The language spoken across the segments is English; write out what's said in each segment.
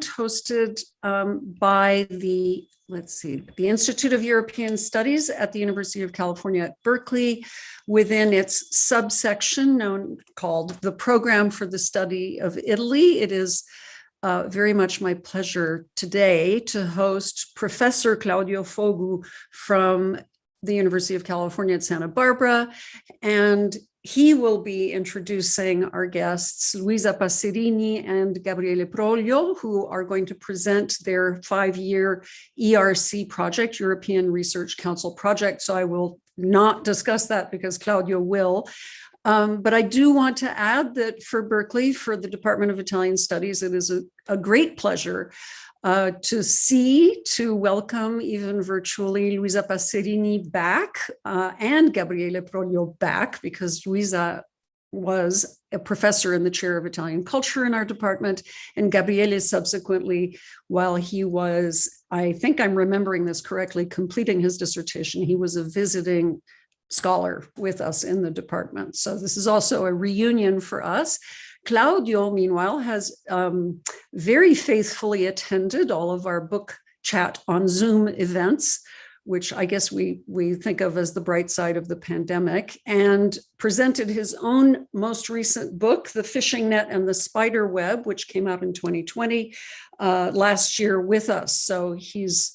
event hosted by the Institute of European Studies at the University of California at Berkeley, within its subsection called the Program for the Study of Italy. It is very much my pleasure today to host Professor Claudio Fogu from the University of California at Santa Barbara, and he will be introducing our guests, Luisa Passerini and Gabriele Proglio, who are going to present their 5-year ERC project, European Research Council project. So I will not discuss that because Claudio will. But I do want to add that for Berkeley, for the Department of Italian Studies, it is a great pleasure to welcome, even virtually, Luisa Passerini back and Gabriele Proglio back, because Luisa was a professor in the chair of Italian culture in our department, and Gabriele subsequently, while he was, I think I'm remembering this correctly, completing his dissertation, he was a visiting scholar with us in the department. So this is also a reunion for us. Claudio, meanwhile, has very faithfully attended all of our book chat on Zoom events, which I guess we think of as the bright side of the pandemic, and presented his own most recent book, The Fishing Net and the Spider Web, which came out in 2020 last year with us. So he's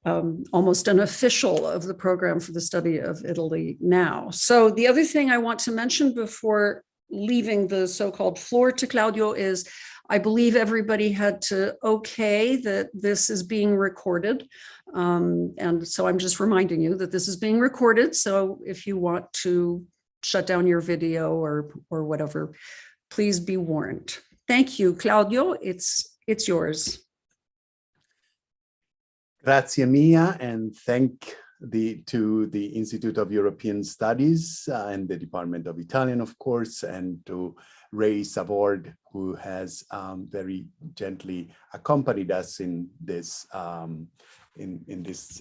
almost an official of the Program for the Study of Italy now. So the other thing I want to mention before leaving the so-called floor to Claudio is I believe everybody had to okay that this is being recorded. And so I'm just reminding you that this is being recorded. So if you want to shut down your video or whatever, please be warned. Thank you, Claudio. It's yours. Grazie mia, and thank to the Institute of European Studies and the Department of Italian, of course, and to Ray Savord, who has very gently accompanied us in this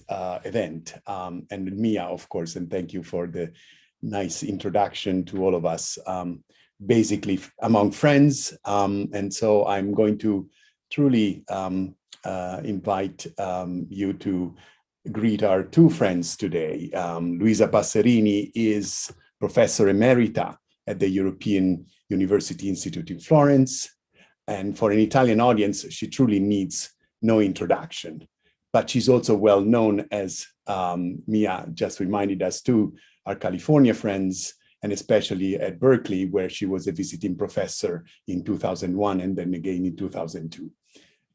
event, and Mia, of course, and thank you for the nice introduction to all of us, basically among friends. And so I'm going to truly invite you to greet our two friends today. Luisa Passerini is Professor Emerita at the European University Institute in Florence. And for an Italian audience, she truly needs no introduction. But she's also well known, as Mia just reminded us, to our California friends, and especially at Berkeley, where she was a visiting professor in 2001 and then again in 2002.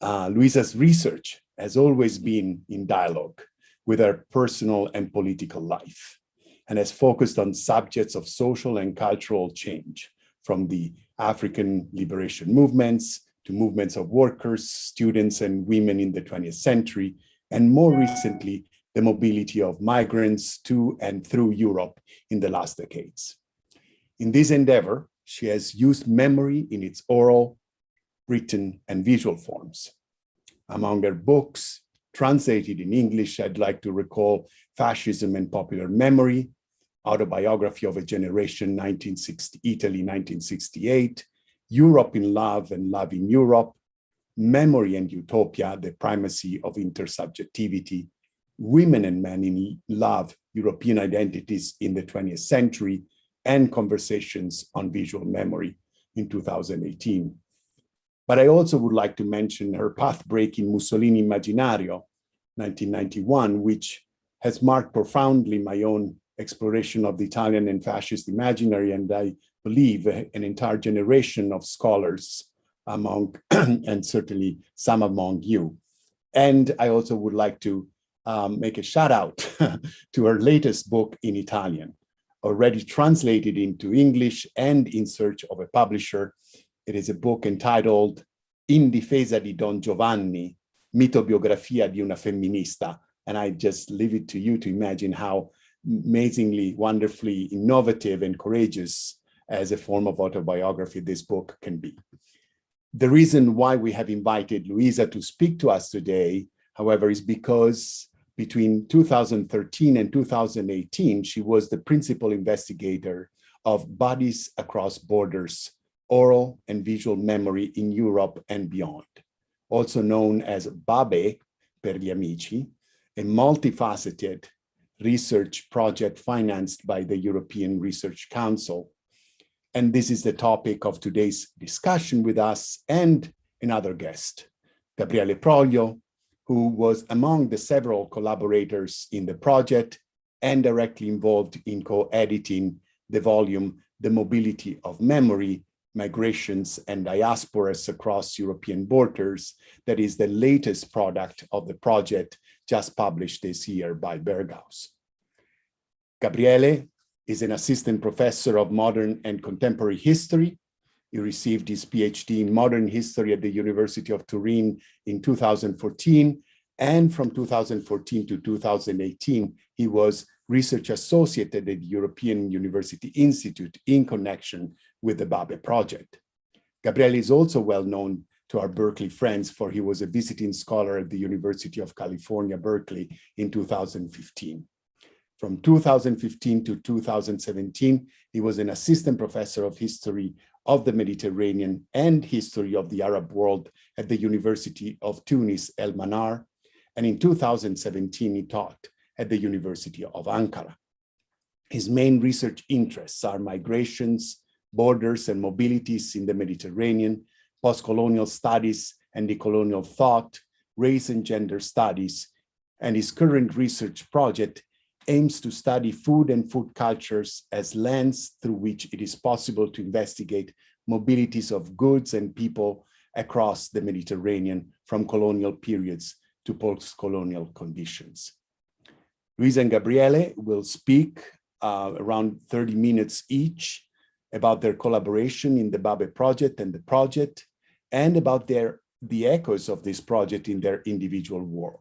Luisa's research has always been in dialogue with her personal and political life, and has focused on subjects of social and cultural change, from the African liberation movements to movements of workers, students, and women in the 20th century, and more recently, the mobility of migrants to and through Europe in the last decades. In this endeavor, she has used memory in its oral, written, and visual forms. Among her books, translated in English, I'd like to recall Fascism and Popular Memory, Autobiography of a Generation, Italy, 1968, Europe in Love and Love in Europe, Memory and Utopia, The Primacy of Intersubjectivity, Women and Men in Love, European Identities in the 20th Century, and Conversations on Visual Memory in 2018. But I also would like to mention her path-breaking Mussolini Immaginario, 1991, which has marked profoundly my own exploration of the Italian and fascist imaginary, and I believe an entire generation of scholars among, and certainly some among you. And I also would like to make a shout out to her latest book in Italian, already translated into English and in search of a publisher. It is a book entitled In difesa di Don Giovanni, mitobiografia di una femminista. And I just leave it to you to imagine how amazingly, wonderfully innovative and courageous as a form of autobiography this book can be. The reason why we have invited Luisa to speak to us today, however, is because between 2013 and 2018, she was the principal investigator of Bodies Across Borders, Oral and Visual Memory in Europe and Beyond, also known as BABE per gli amici, a multifaceted research project financed by the European Research Council. And this is the topic of today's discussion with us and another guest, Gabriele Proglio, who was among the several collaborators in the project and directly involved in co-editing the volume, The Mobility of Memory, Migrations and Diasporas Across European Borders, that is the latest product of the project just published this year by Berghaus. Gabriele is an assistant professor of modern and contemporary history. He received his PhD in modern history at the University of Turin in 2014. And from 2014 to 2018, he was research associate at the European University Institute in connection with the BABE project. Gabriele is also well known to our Berkeley friends, for he was a visiting scholar at the University of California, Berkeley in 2015. From 2015 to 2017, he was an assistant professor of history of the Mediterranean and history of the Arab world at the University of Tunis, El Manar. And in 2017, he taught at the University of Ankara. His main research interests are migrations, borders and mobilities in the Mediterranean, postcolonial studies and decolonial thought, race and gender studies, and his current research project aims to study food and food cultures as lens through which it is possible to investigate mobilities of goods and people across the Mediterranean from colonial periods to post-colonial conditions. Luisa and Gabriele will speak around 30 minutes each about their collaboration in the BABE project and about the echoes of this project in their individual work.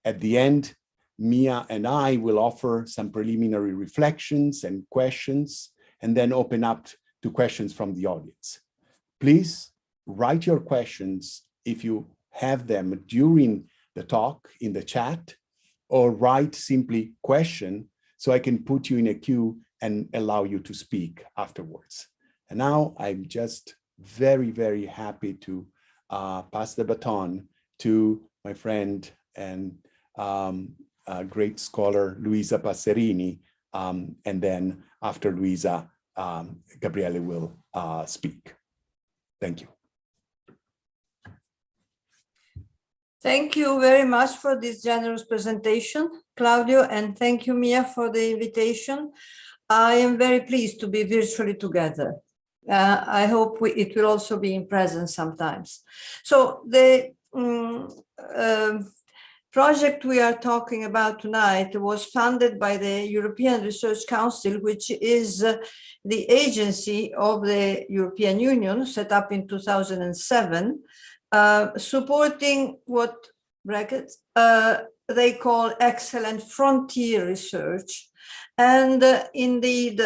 At the end, Mia and I will offer some preliminary reflections and questions, and then open up to questions from the audience. Please write your questions if you have them during the talk in the chat, or write simply question so I can put you in a queue and allow you to speak afterwards. And now I'm just very, very happy to pass the baton to my friend and great scholar, Luisa Passerini. And then after Luisa, Gabriele will speak. Thank you. Thank you very much for this generous presentation, Claudio, and thank you, Mia, for the invitation. I am very pleased to be virtually together. I hope it will also be in presence sometimes. So the project we are talking about tonight was funded by the European Research Council, which is the agency of the European Union set up in 2007, supporting what brackets they call excellent frontier research. And indeed,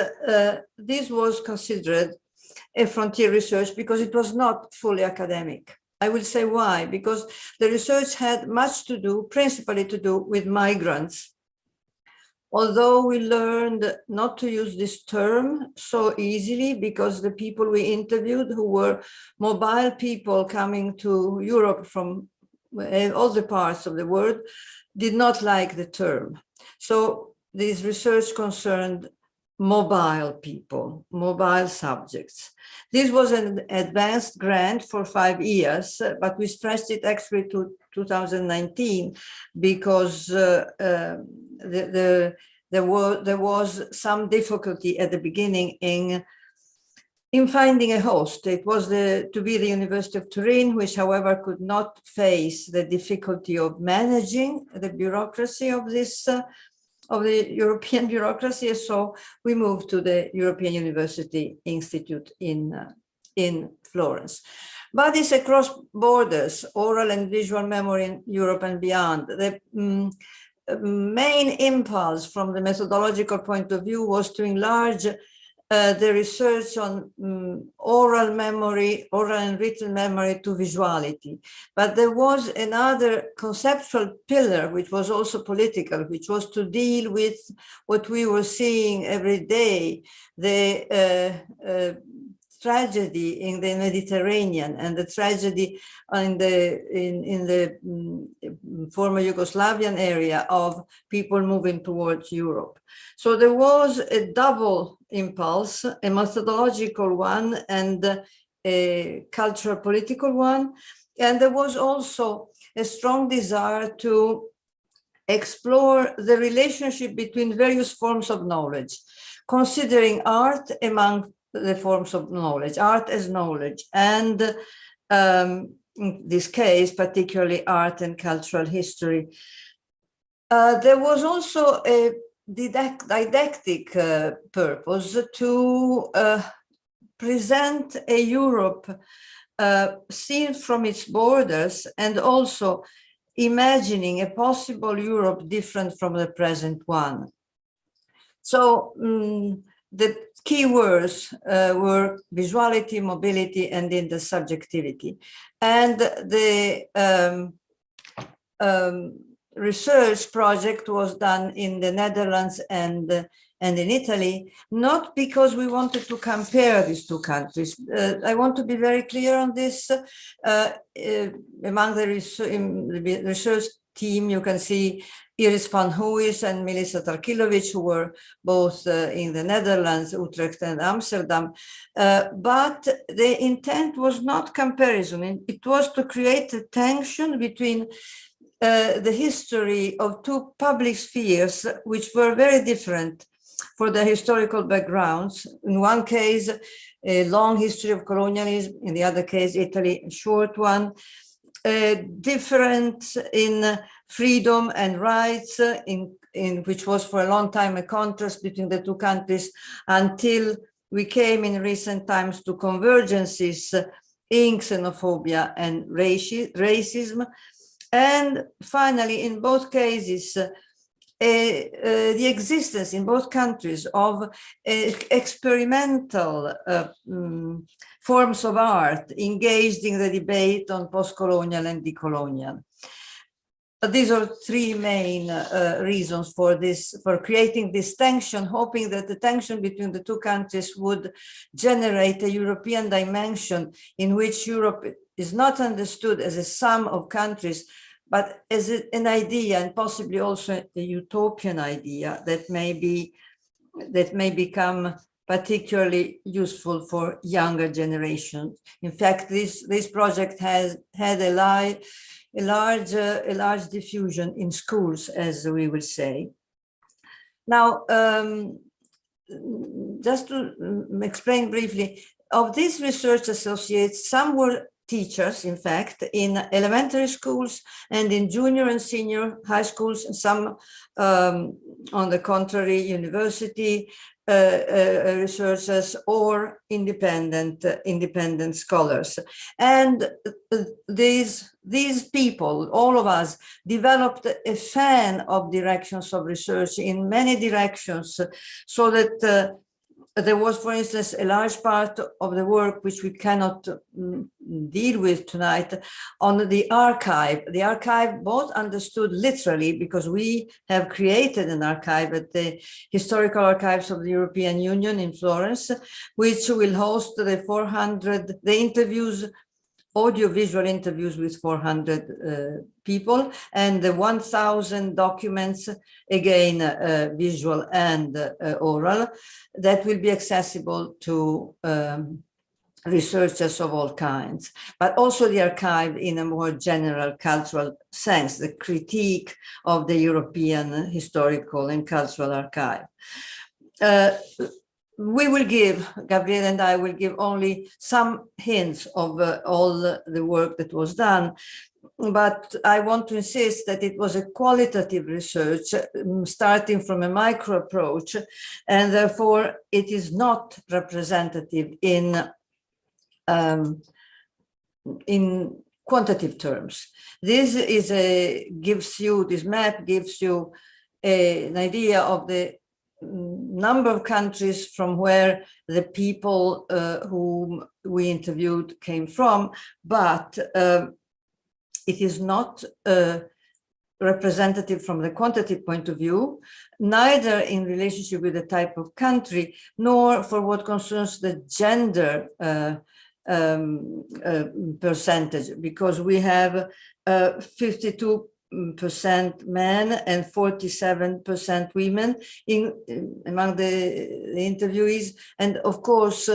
this was considered a frontier research because it was not fully academic. I will say why, because the research had much to do, principally to do with migrants. Although we learned not to use this term so easily because the people we interviewed, who were mobile people coming to Europe from all the parts of the world, did not like the term. So this research concerned mobile people, mobile subjects. This was an advanced grant for 5 years, but we stretched it actually to 2019 because there was some difficulty at the beginning in finding a host. It was to be the University of Turin, which, however, could not face the difficulty of managing the bureaucracy of this of the European bureaucracy. So we moved to the European University Institute in Florence. But it's across borders, oral and visual memory in Europe and beyond. The main impulse from the methodological point of view was to enlarge the research on oral memory, oral and written memory to visuality. But there was another conceptual pillar, which was also political, which was to deal with what we were seeing every day, the tragedy in the Mediterranean and the tragedy in the former Yugoslavian area of people moving towards Europe. So there was a double impulse, a methodological one and a cultural political one. And there was also a strong desire to explore the relationship between various forms of knowledge, considering art among the forms of knowledge, art as knowledge, and in this case, particularly art and cultural history. There was also a didactic purpose to present a Europe seen from its borders, and also imagining a possible Europe different from the present one. So the key words were visuality, mobility, and intersubjectivity. And the research project was done in the Netherlands and in Italy, not because we wanted to compare these two countries. I want to be very clear on this. Among the research team, you can see Iris van Huis and Melissa Tarkilovic, who were both in the Netherlands, Utrecht and Amsterdam. But the intent was not comparison. It was to create a tension between the history of two public spheres, which were very different for their historical backgrounds. In one case, a long history of colonialism. In the other case, Italy, a short one. Different in freedom and rights, in which was for a long time a contrast between the two countries, until we came in recent times to convergences in xenophobia and racism. And finally, in both cases, the existence in both countries of experimental forms of art engaged in the debate on postcolonial and decolonial. These are three main reasons for this, for creating this tension, hoping that the tension between the two countries would generate a European dimension in which Europe is not understood as a sum of countries, but as an idea, and possibly also a utopian idea that may become particularly useful for younger generations. In fact, this project has had a large diffusion in schools, as we will say. Now, just to explain briefly, of these research associates, some were teachers, in fact, in elementary schools and in junior and senior high schools, and some, on the contrary, university researchers or independent scholars. And these people, all of us, developed a fan of directions of research in many directions, so that there was, for instance, a large part of the work which we cannot deal with tonight on the archive. The archive, both understood literally, because we have created an archive at the Historical Archives of the European Union in Florence, which will host the interviews, audio-visual interviews with 400 people, and the 1,000 documents, again, visual and oral, that will be accessible to researchers of all kinds, but also the archive in a more general cultural sense, the critique of the European historical and cultural archive. We will give, Gabriele and I will give only some hints of all the work that was done, but I want to insist that it was a qualitative research starting from a micro approach, and therefore it is not representative in quantitative terms. This map gives you an idea of the number of countries from where the people whom we interviewed came from, but it is not representative from the quantitative point of view, neither in relationship with the type of country, nor for what concerns the gender percentage, because we have 52% men and 47% women among the interviewees. And of course,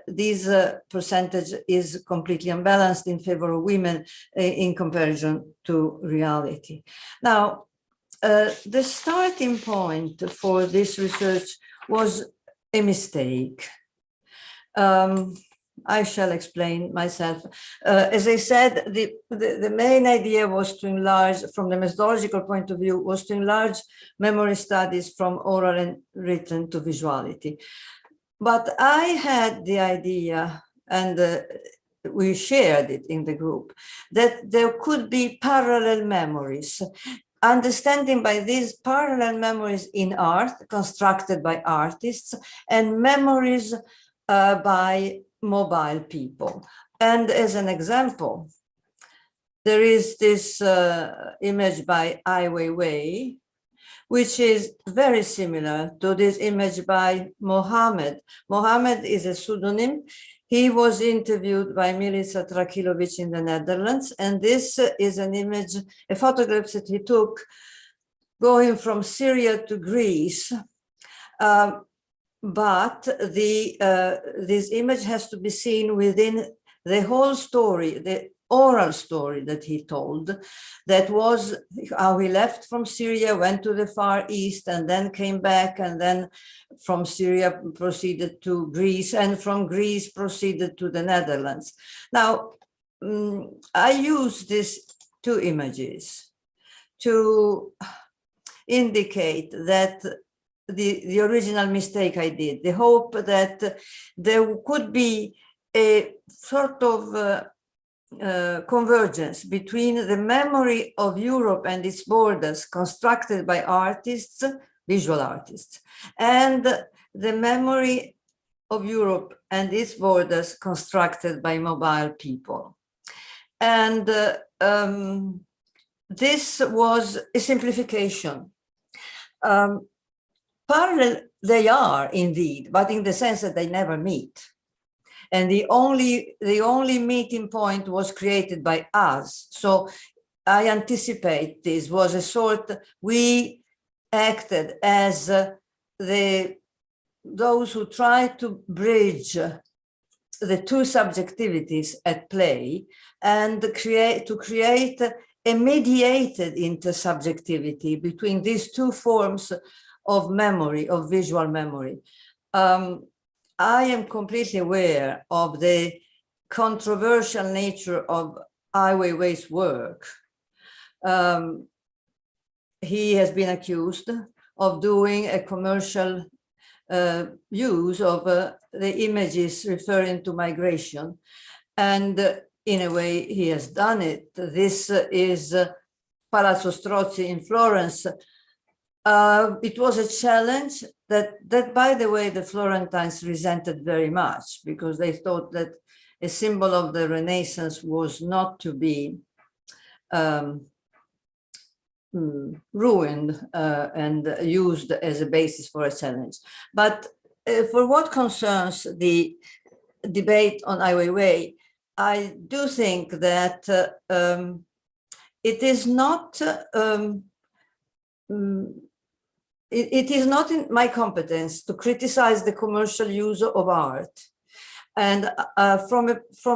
this percentage is completely unbalanced in favor of women in comparison to reality. Now, the starting point for this research was a mistake. I shall explain myself. As I said, the main idea was to enlarge, from the methodological point of view, was to enlarge memory studies from oral and written to visuality. But I had the idea, and we shared it in the group, that there could be parallel memories. Understanding by these parallel memories in art, constructed by artists, and memories by mobile people. And as an example, there is this image by Ai Weiwei, which is very similar to this image by Mohammed. Mohammed is a pseudonym. He was interviewed by Milica Trakilovic in the Netherlands, and this is an image, a photograph that he took going from Syria to Greece. But this image has to be seen within the whole story, the oral story that he told, that was how he left from Syria, went to the Far East, and then came back, and then from Syria proceeded to Greece, and from Greece proceeded to the Netherlands. Now, I use these two images to indicate that the original mistake I did, the hope that there could be a sort of convergence between the memory of Europe and its borders constructed by artists, visual artists, and the memory of Europe and its borders constructed by mobile people. And this was a simplification. Parallel they are indeed, but in the sense that they never meet. And the only meeting point was created by us. So I anticipate this was a sort, we acted as those who tried to bridge the two subjectivities at play and to create a mediated intersubjectivity between these two forms of memory, of visual memory. I am completely aware of the controversial nature of Ai Weiwei's work. He has been accused of doing a commercial use of the images referring to migration. And in a way, he has done it. This is Palazzo Strozzi in Florence. It was a challenge that, by the way, the Florentines resented very much, because they thought that a symbol of the Renaissance was not to be ruined and used as a basis for a challenge. But for what concerns the debate on Ai Weiwei, I do think that it is not it is not in my competence to criticize the commercial use of art. And from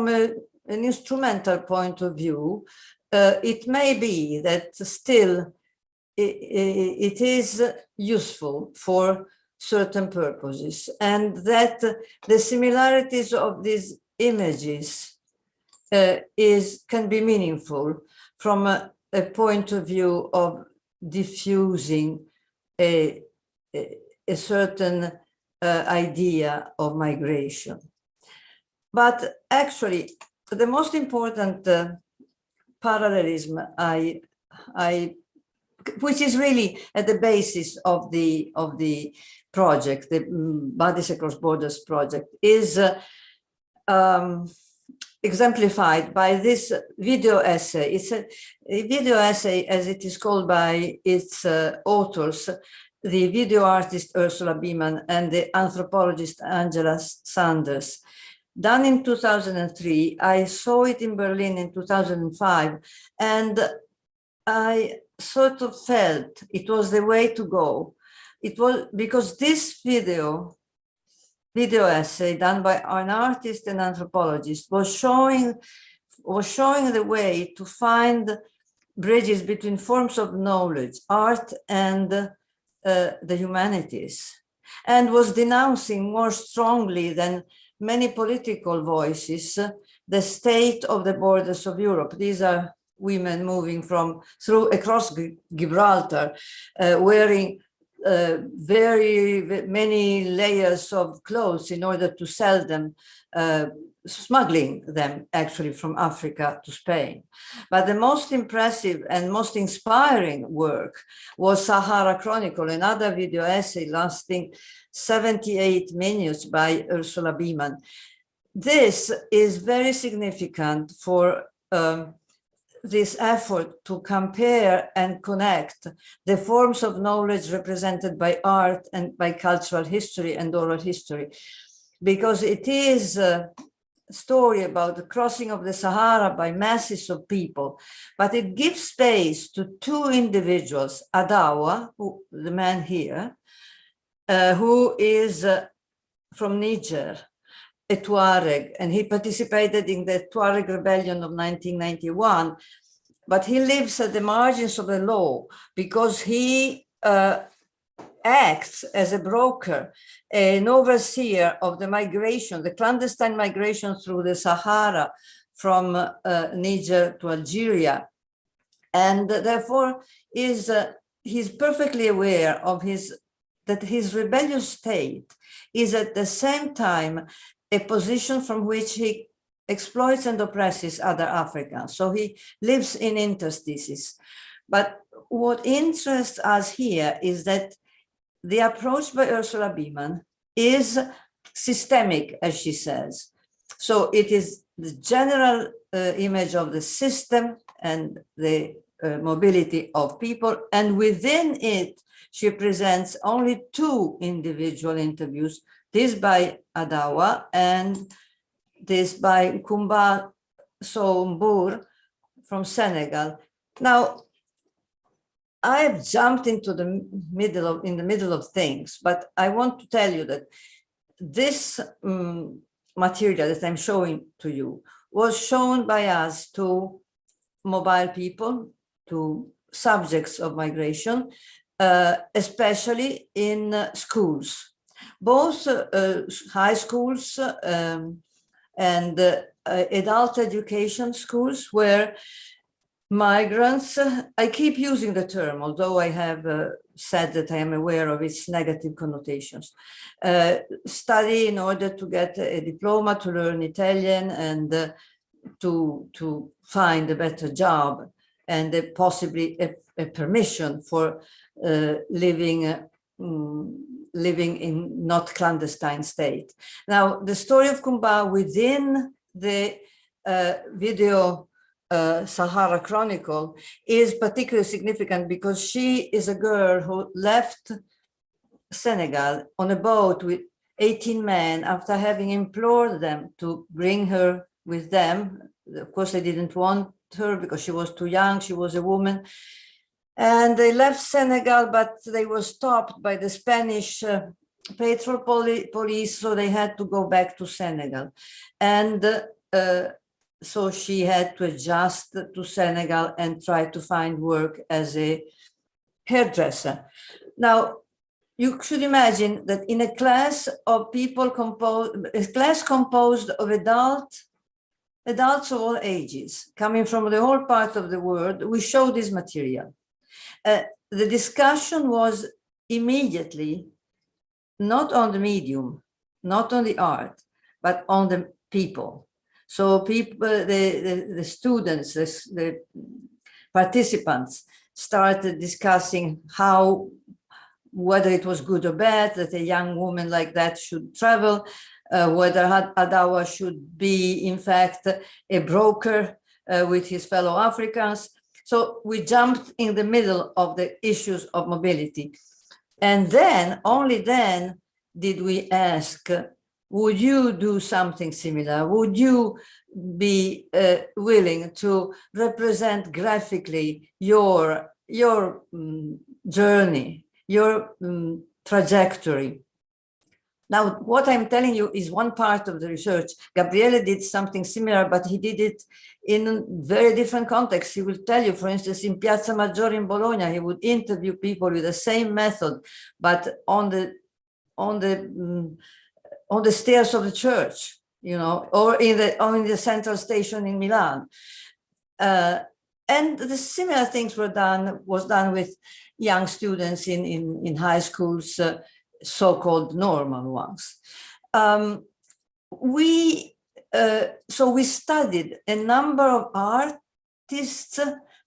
an instrumental point of view, it may be that still it is useful for certain purposes, and that the similarities of these images can be meaningful from a point of view of diffusing a certain idea of migration. But actually, the most important parallelism which is really at the basis of the project, the Bodies Across Borders project, is a exemplified by this video essay. It's a video essay, as it is called by its authors, the video artist Ursula Beeman and the anthropologist Angela Sanders. Done in 2003, I saw it in Berlin in 2005, and I sort of felt it was the way to go. It was because this video essay done by an artist and anthropologist was showing the way to find bridges between forms of knowledge, art, and the humanities, and was denouncing more strongly than many political voices the state of the borders of Europe. These are women moving across Gibraltar, wearing very many layers of clothes in order to sell them, smuggling them actually from Africa to Spain. But the most impressive and most inspiring work was Sahara Chronicle, another video essay lasting 78 minutes by Ursula Beeman. This is very significant for this effort to compare and connect the forms of knowledge represented by art and by cultural history and oral history, because it is a story about the crossing of the Sahara by masses of people, but it gives space to two individuals, Adawa, the man here, who is from Niger, a Tuareg, and he participated in the Tuareg rebellion of 1991, but he lives at the margins of the law because he acts as a broker, an overseer of the migration, the clandestine migration through the Sahara from Niger to Algeria. And therefore he's perfectly aware of that his rebellious state is at the same time a position from which he exploits and oppresses other Africans. So he lives in interstices. But what interests us here is that the approach by Ursula Beeman is systemic, as she says. So it is the general image of the system and the mobility of people. And within it, she presents only two individual interviews, this by Adawa and this by Kumba Soumbour from Senegal. Now, I've jumped into the middle of things, but I want to tell you that this material that I'm showing to you was shown by us to mobile people, to subjects of migration, especially in schools, both high schools and adult education schools, where migrants, I keep using the term, although I have said that I am aware of its negative connotations, study in order to get a diploma, to learn Italian, and to find a better job, and possibly a permission for living in not clandestine state. Now, the story of Kumba within the video Sahara Chronicle is particularly significant because she is a girl who left Senegal on a boat with 18 men after having implored them to bring her with them. Of course, they didn't want her because she was too young, she was a woman. And they left Senegal, but they were stopped by the Spanish patrol police, so they had to go back to Senegal. And so she had to adjust to Senegal and try to find work as a hairdresser. Now, you should imagine that in a class of people composed of adults of all ages, coming from the whole part of the world, we show this material. The discussion was immediately not on the medium, not on the art, but on the people. So people, the students, the participants started discussing whether it was good or bad that a young woman like that should travel whether Adawa should be, in fact, a broker with his fellow Africans. So we jumped in the middle of the issues of mobility. And then, only then, did we ask, would you do something similar? Would you be willing to represent graphically your journey, your trajectory? Now, what I'm telling you is one part of the research. Gabriele did something similar, but he did it in very different contexts. He will tell you, for instance, in Piazza Maggiore in Bologna, he would interview people with the same method, but on the stairs of the church, you know, or in the central station in Milan. And the similar things was done with young students in high schools, so-called normal ones. So we studied a number of artists,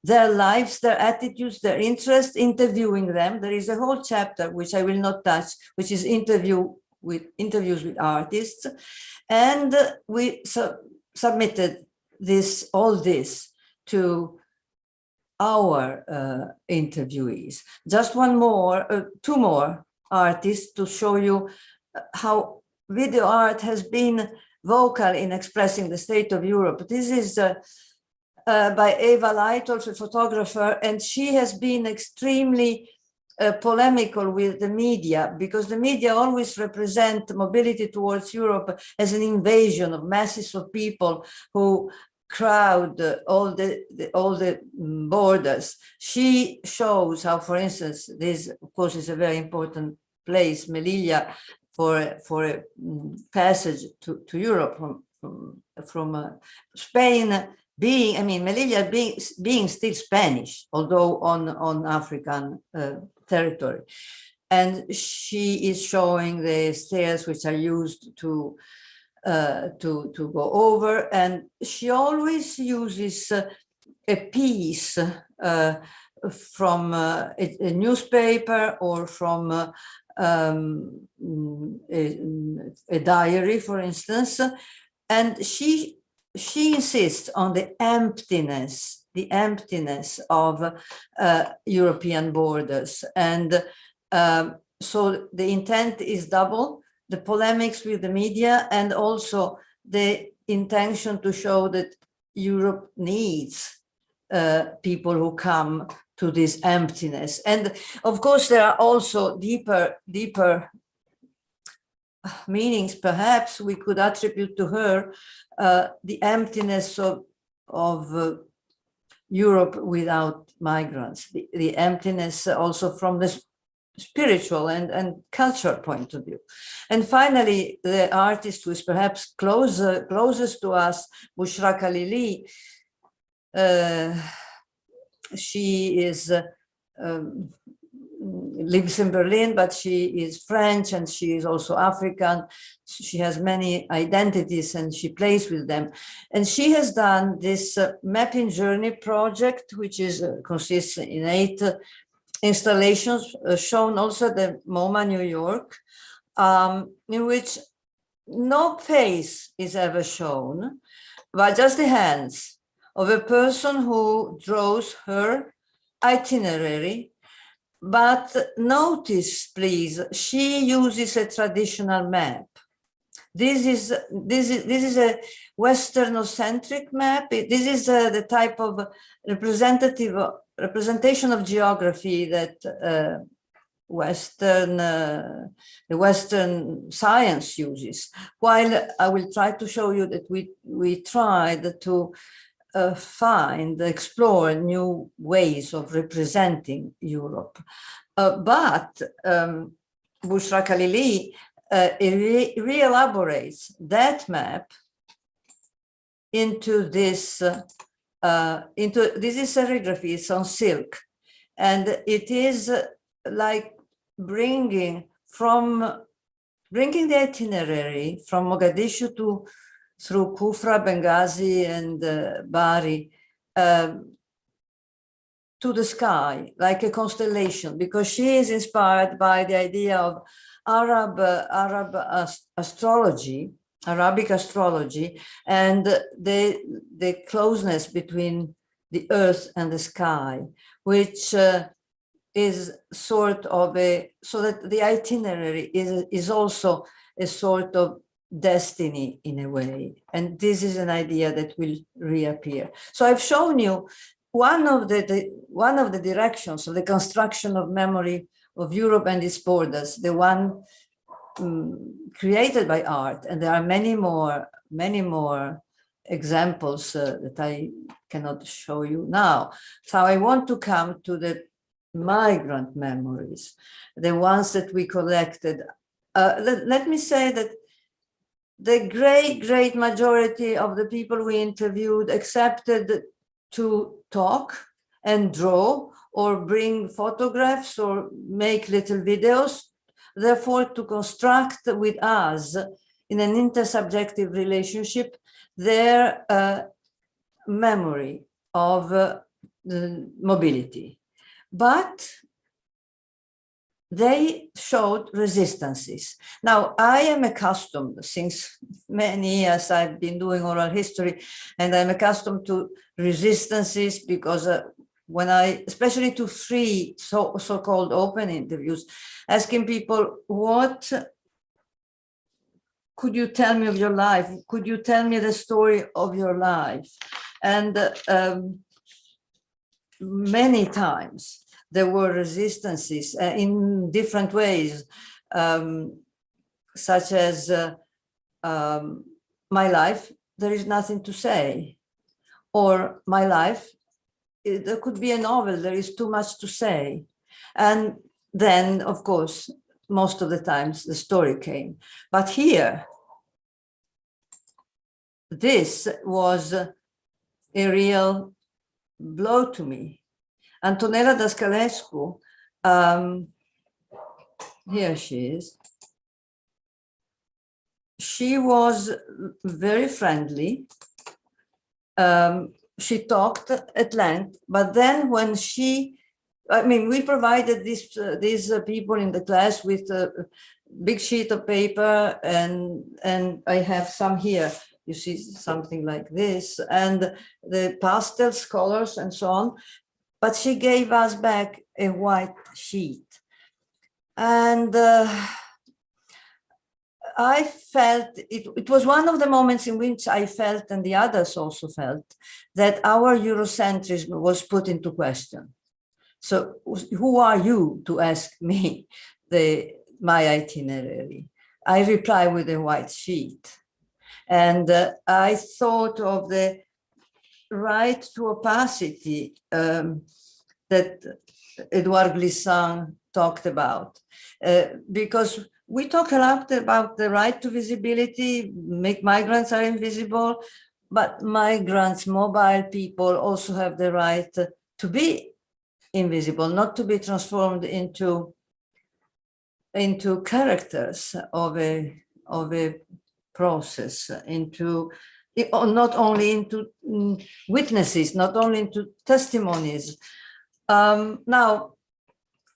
their lives, their attitudes, their interests, interviewing them. There is a whole chapter which I will not touch, which is interviews with artists, and we submitted all this to our interviewees. Just two more artists to show you how video art has been vocal in expressing the state of Europe. This is by Eva Leitolf, a photographer, and she has been extremely polemical with the media, because the media always represent mobility towards Europe as an invasion of masses of people who crowd all the borders. She shows how, for instance, this of course is a very important place, Melilla, for a passage to Europe from Spain being, I mean, Melilla being still Spanish, although on African territory. And she is showing the stairs which are used to go over, and she always uses a piece from a newspaper or from a diary, for instance, and she insists on the emptiness of European borders, and so the intent is double: the polemics with the media, and also the intention to show that Europe needs people who come to this emptiness. And of course, there are also deeper meanings. Perhaps we could attribute to her the emptiness of Europe without migrants, the emptiness also from the spiritual and cultural point of view. And finally, the artist who is perhaps closest to us, Bushra Khalili, she is lives in Berlin, but she is French and she is also African. She has many identities and she plays with them. And she has done this mapping journey project, which consists in 8 installations, shown also at the MoMA New York, in which no face is ever shown, but just the hands of a person who draws her itinerary. But notice, please, she uses a traditional map. This is a Westernocentric map. This is the type of representation of geography that the Western science uses. While I will try to show you that we tried to explore new ways of representing Europe. But Bushra Khalili re-elaborates that map into this, this is serigraphy, it's on silk. And it is like bringing the itinerary from Mogadishu through Kufra, Benghazi, and Bari to the sky, like a constellation, because she is inspired by the idea of astrology, Arabic astrology, and the closeness between the earth and the sky, which is sort of so that the itinerary is also a sort of destiny in a way. And this is an idea that will reappear. So I've shown you one of the directions of the construction of memory of Europe and its borders, the one created by art. And there are many more examples that I cannot show you now. So I want to come to the migrant memories, the ones that we collected. Let me say that the great majority of the people we interviewed accepted to talk and draw or bring photographs or make little videos, therefore to construct with us in an intersubjective relationship their memory of the mobility. But they showed resistances. Now, I am accustomed, since many years I've been doing oral history, and I'm accustomed to resistances because when especially to free so-called open interviews, asking people, what could you tell me of your life? Could you tell me the story of your life? And many times there were resistances in different ways, such as my life, there is nothing to say, or my life, there could be a novel, there is too much to say. And then, of course, most of the times the story came. But here, this was a real blow to me. Antonella Dascalescu, here she is. She was very friendly. She talked at length, but then when we provided these people in the class with a big sheet of paper, and I have some here. You see something like this, and the pastel colors and so on. But she gave us back a white sheet. And I felt, it was one of the moments in which I felt, and the others also felt, that our Eurocentrism was put into question. So who are you to ask me my itinerary? I reply with a white sheet. And I thought of the right to opacity that Edouard Glissant talked about, because we talk a lot about the right to visibility, make migrants are invisible, but migrants, mobile people also have the right to be invisible, not to be transformed into characters of a process, not only into witnesses, not only into testimonies. Now,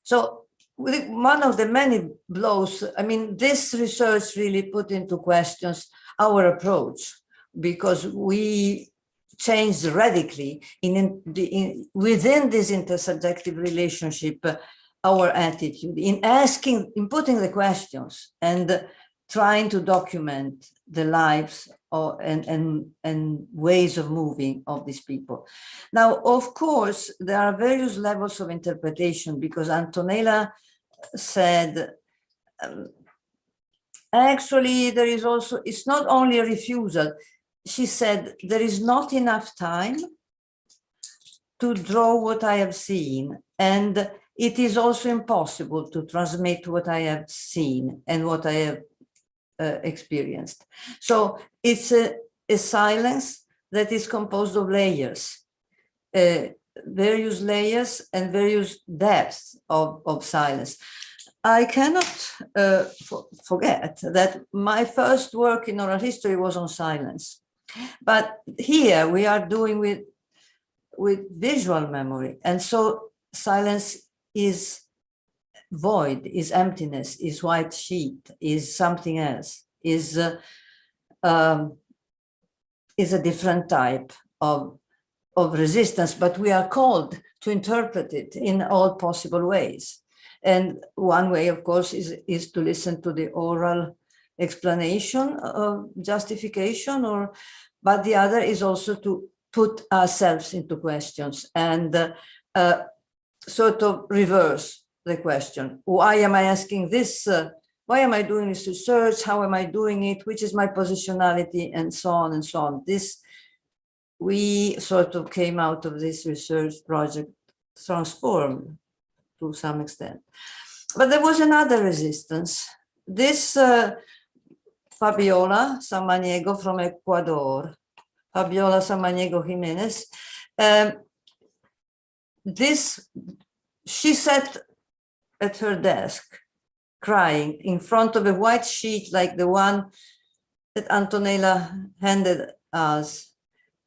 so one of the many blows, this research really put into questions our approach, because we changed radically within this intersubjective relationship, our attitude in putting the questions and trying to document the lives and ways of moving of these people. Now, of course, there are various levels of interpretation, because Antonella said, actually, there is also, it's not only a refusal. She said, there is not enough time to draw what I have seen. And it is also impossible to transmit what I have seen and what I have experienced. So it's a silence that is composed of layers, various layers and various depths of silence. I cannot forget that my first work in oral history was on silence. But here we are doing with visual memory. And so silence is void, is emptiness, is white sheet, is something else, is a different type of resistance, but we are called to interpret it in all possible ways. And one way, of course, is to listen to the oral explanation of justification, but the other is also to put ourselves into questions and sort of reverse the question. Why am I asking this? Why am I doing this research? How am I doing it? Which is my positionality? And so on and so on. We sort of came out of this research project transformed to some extent. But there was another resistance. This Fabiola Samaniego from Ecuador, Fabiola Samaniego Jimenez, she sat at her desk crying in front of a white sheet like the one that Antonella handed us.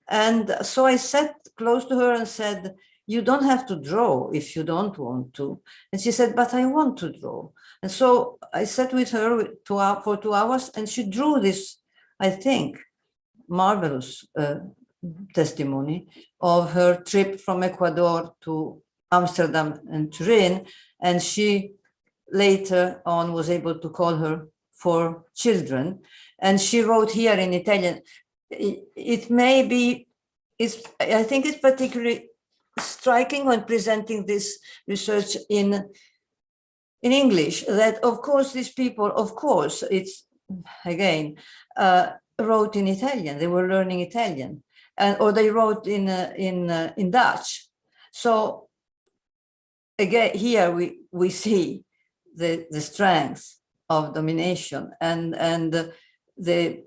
And so I sat close to her and said, you don't have to draw if you don't want to. And she said, but I want to draw. And so I sat with her for 2 hours, and she drew this, I think, marvelous testimony of her trip from Ecuador to Amsterdam and Turin. And she later on was able to call her 4 children. And she wrote here in Italian. It may be, I think it's particularly striking when presenting this research in English, that of course these people, of course, it's again, wrote in Italian. They were learning Italian, or they wrote in Dutch. So again, here we see the strength of domination and the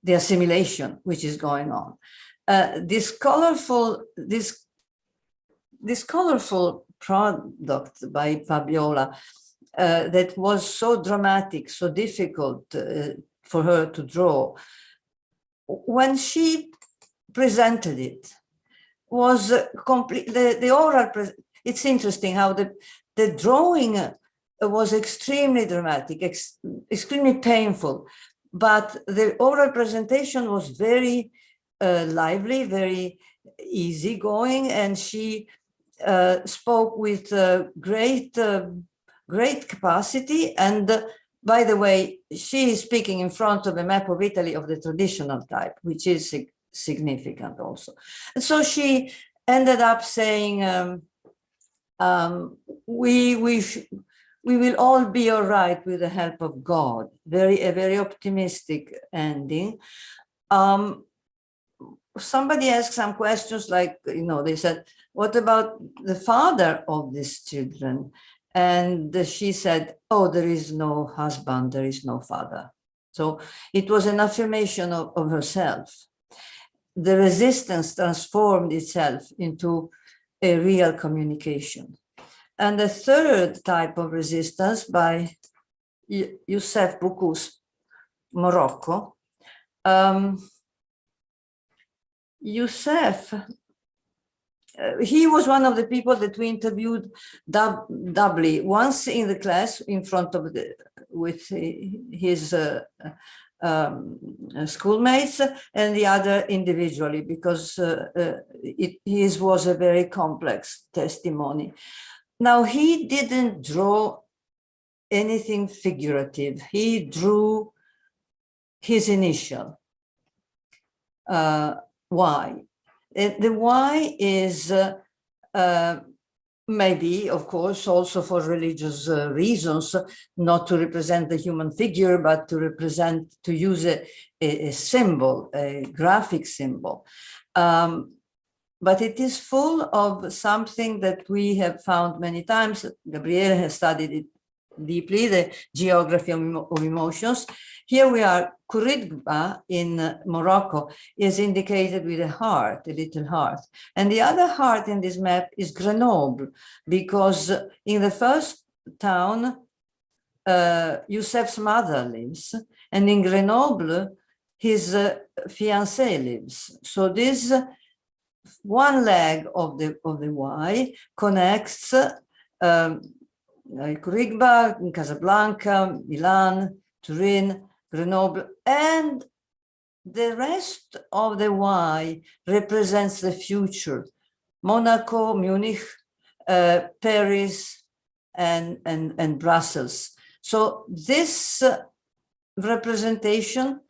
assimilation which is going on. This colorful product by Fabiola that was so dramatic, so difficult for her to draw, when she presented it, was complete. The oral. It's interesting how the drawing was extremely dramatic, extremely painful, but the oral presentation was very lively, very easygoing, and she spoke with great capacity. And by the way, she is speaking in front of a map of Italy of the traditional type, which is significant also. And so she ended up saying, we will all be all right with the help of God. A very optimistic ending. Somebody asked some questions like, they said, what about the father of these children? And she said, oh, there is no husband, there is no father. So it was an affirmation of herself. The resistance transformed itself into a real communication. And the third type of resistance by Youssef Boukous, Morocco. Youssef, he was one of the people that we interviewed doubly, once in the class in front of with his schoolmates, and the other individually, because his was a very complex testimony. Now, he didn't draw anything figurative. He drew his initial. Why? The why is maybe, of course, also for religious reasons, not to represent the human figure, but to use a symbol, a graphic symbol. But it is full of something that we have found many times. Gabriele has studied it deeply, the geography of emotions. Here we are, Kurigba in Morocco is indicated with a heart, a little heart. And the other heart in this map is Grenoble, because in the first town, Youssef's mother lives, and in Grenoble, his fiancée lives. So this one leg of the Y connects like Rigba, Casablanca, Milan, Turin, Grenoble, and the rest of the Y represents the future. Monaco, Munich, Paris, and Brussels. So this representation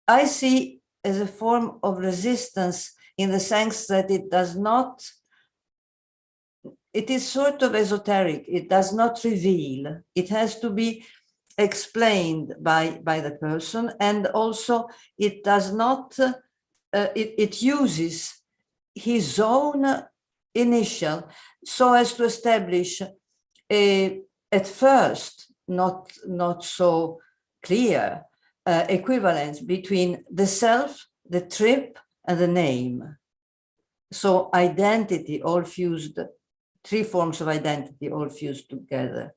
I see as a form of resistance in the sense that it does not, it is sort of esoteric. It does not reveal. It has to be explained by the person, and also it does not, it uses his own initial so as to establish a, at first, not so clear equivalence between the self, the trip, and the name. So identity all fused, three forms of identity all fused together.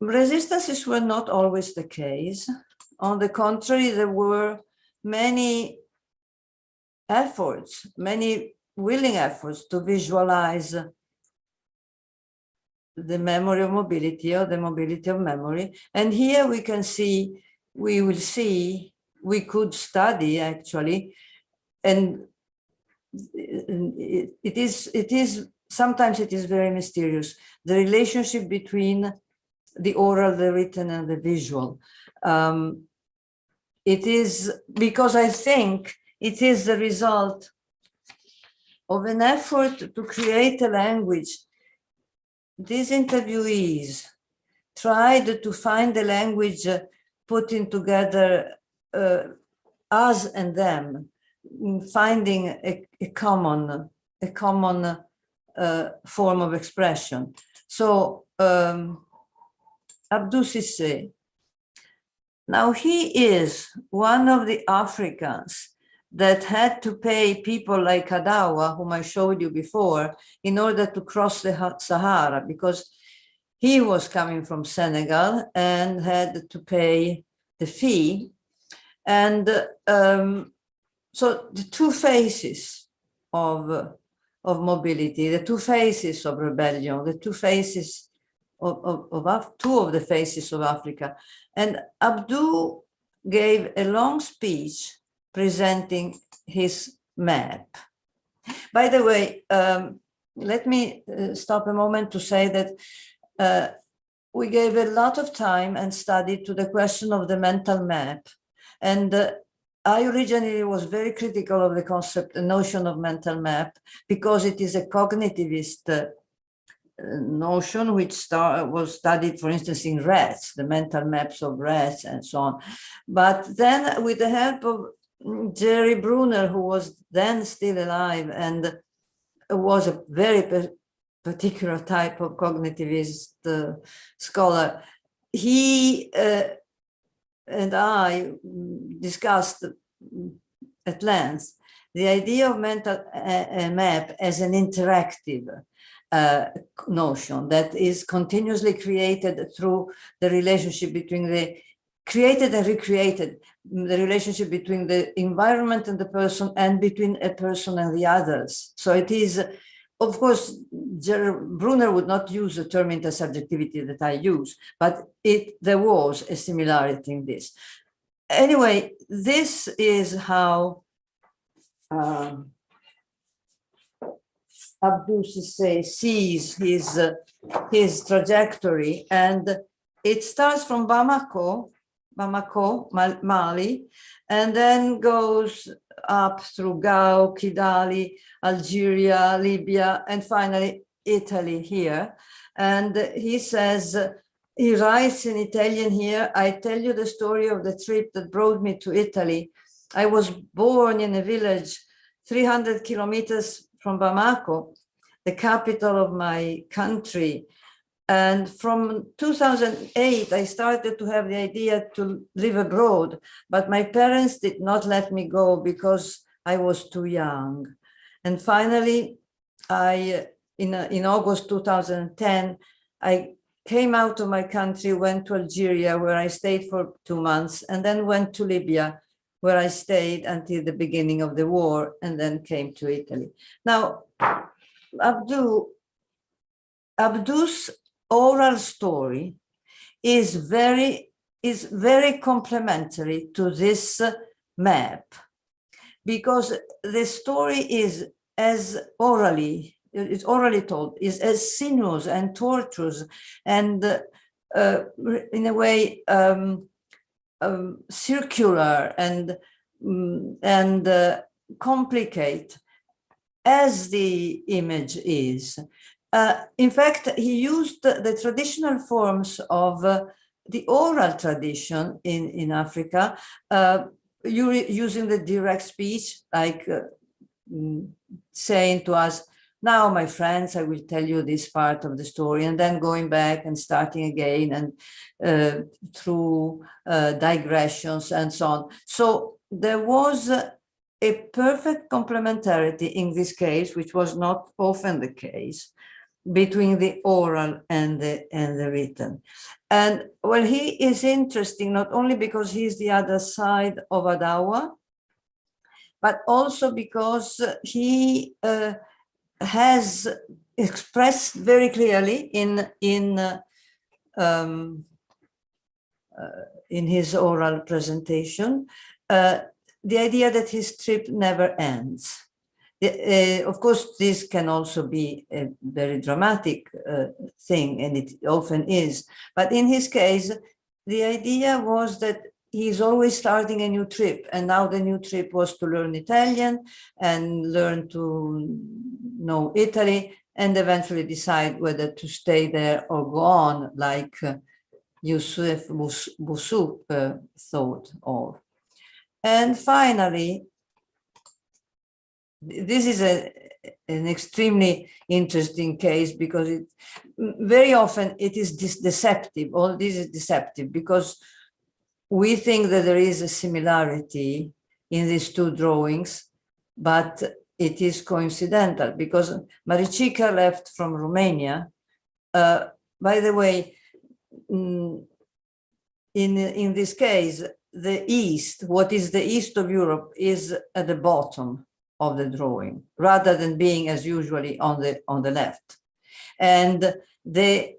Resistances were not always the case. On the contrary, there were many efforts, many willing efforts to visualize the memory of mobility or the mobility of memory. And here we can see, we will see, we could study actually, and it is sometimes it is very mysterious, the relationship between the oral, the written, and the visual. It is because I think it is the result of an effort to create a language. These interviewees tried to find a language putting together us and them, finding a common form of expression. So Abdou Cissé, now he is one of the Africans that had to pay people like Kadawa, whom I showed you before, in order to cross the Sahara, because he was coming from Senegal and had to pay the fee. And so the two faces of mobility, the two faces of rebellion, the two faces two of the faces of Africa. And Abdou gave a long speech presenting his map. By the way, let me stop a moment to say that we gave a lot of time and study to the question of the mental map. And I originally was very critical of the concept, the notion of mental map, because it is a cognitivist notion which was studied, for instance, in rats, the mental maps of rats and so on. But then with the help of Jerry Brunner, who was then still alive and was a very particular type of cognitivist scholar, he and I discussed at length the idea of mental map as an interactive notion that is continuously created through the relationship between the created and recreated, the relationship between the environment and the person, and between a person and the others. So it is, of course, Brunner would not use the term intersubjectivity that I use, but there was a similarity in this. Anyway, this is how Abdou Cissé sees his trajectory, and it starts from Bamako, Mali, and then goes up through Gao, Kidali, Algeria, Libya, and finally Italy here. And he says, he writes in Italian here, I tell you the story of the trip that brought me to Italy. I was born in a village 300 kilometers from Bamako, the capital of my country. And from 2008, I started to have the idea to live abroad, but my parents did not let me go because I was too young. And finally, in August 2010, I came out of my country, went to Algeria, where I stayed for 2 months, and then went to Libya, where I stayed until the beginning of the war, and then came to Italy. Now, Abdu's oral story is very complementary to this map, because the story is it's orally told, is as sinuous and tortuous and in a way circular and complicate as the image is. In fact, he used the traditional forms of the oral tradition in Africa, using the direct speech, like saying to us, now, my friends, I will tell you this part of the story, and then going back and starting again and through digressions and so on. So there was a perfect complementarity in this case, which was not often the case, between the oral and the written. And well, he is interesting not only because he's the other side of Adawa, but also because he has expressed very clearly in his oral presentation the idea that his trip never ends. Of course, this can also be a very dramatic thing, and it often is. But in his case, the idea was that he's always starting a new trip, and now the new trip was to learn Italian and learn to know Italy, and eventually decide whether to stay there or go on, like Yusuf Boussouf thought of. And finally, this is an extremely interesting case, because very often it is deceptive. All this is deceptive because we think that there is a similarity in these two drawings, but it is coincidental because Maricica left from Romania. By the way, in this case, the east, what is the east of Europe, is at the bottom of the drawing, rather than being as usually on the left. And the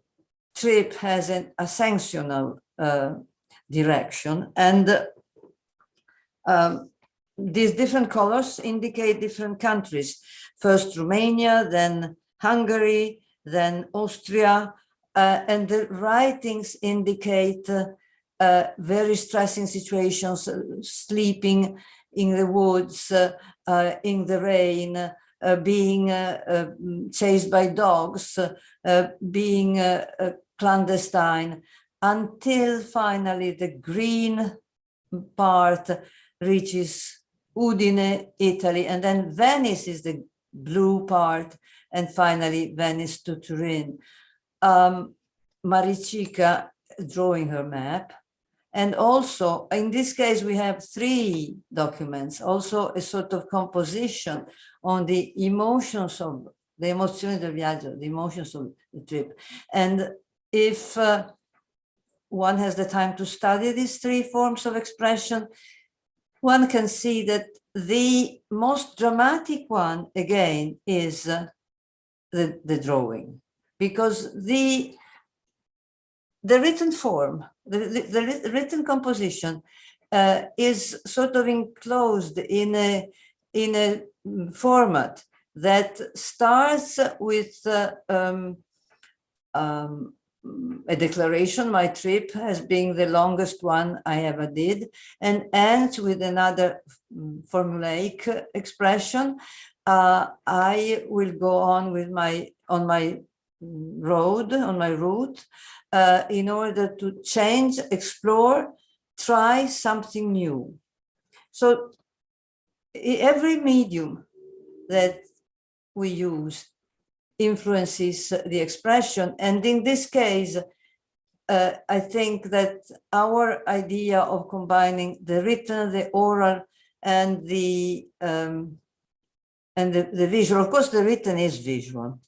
trip has an ascensional direction, and these different colors indicate different countries. First Romania, then Hungary, then Austria, and the writings indicate very stressing situations, sleeping in the woods, in the rain, being chased by dogs, being clandestine, until finally the green part reaches Udine, Italy, and then Venice is the blue part, and finally Venice to Turin. Maricica drawing her map. And also, in this case, we have 3 documents, also a sort of composition on the emotions of the emozioni del viaggio, the emotions of the trip. And if one has the time to study these 3 forms of expression, one can see that the most dramatic one, again, is the drawing, because the written form, the written composition is sort of enclosed in a format that starts with a declaration, my trip, as being the longest one I ever did, and ends with another formulaic expression. I will go on with on my route in order to change, explore, try something new. So every medium that we use influences the expression. And in this case, I think that our idea of combining the written, the oral, and the visual, of course, the written is visual,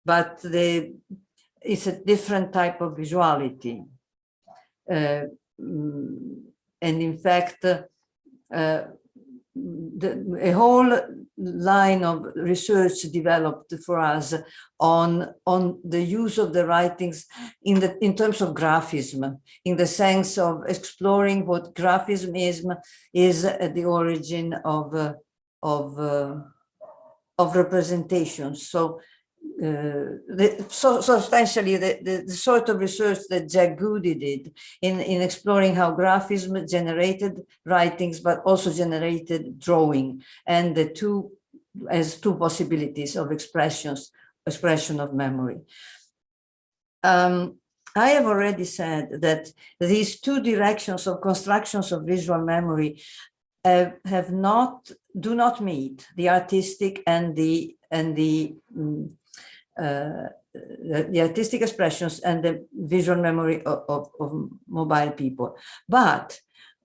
but it's a different type of visuality. And in fact, a whole line of research developed for us on the use of the writings in terms of graphism, in the sense of exploring what graphism is at the origin of representations. So essentially the sort of research that Jack Goody did in exploring how graphism generated writings, but also generated drawing, and the two as two possibilities of expression of memory. I have already said that these two directions of constructions of visual memory do not meet, the artistic and the artistic expressions and the visual memory of mobile people. But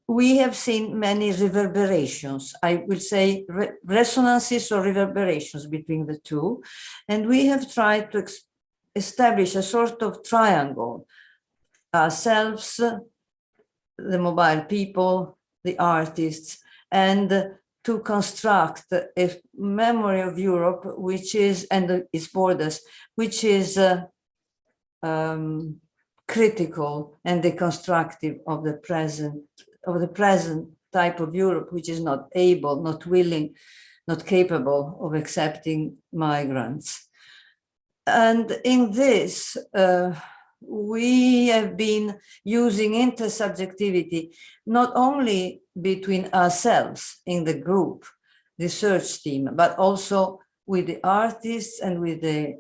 we have seen many reverberations, I will say resonances or reverberations between the two. And we have tried to establish a sort of triangle: ourselves, the mobile people, the artists, and to construct a memory of Europe, which is, and its borders, which is critical and deconstructive of the present type of Europe, which is not able, not willing, not capable of accepting migrants. And in this, we have been using intersubjectivity, not only between ourselves in the group, the search team, but also with the artists and with the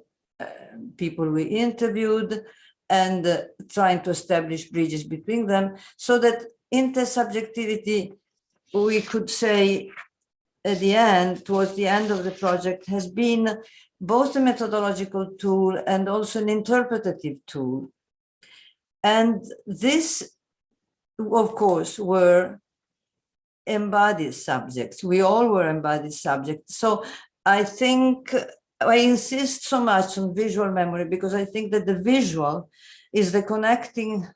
people we interviewed, and trying to establish bridges between them, so that intersubjectivity, we could say at the end, towards the end of the project, has been both a methodological tool and also an interpretative tool. And this, of course, were embodied subjects. We all were embodied subjects. So I think I insist so much on visual memory because I think that the visual is the connecting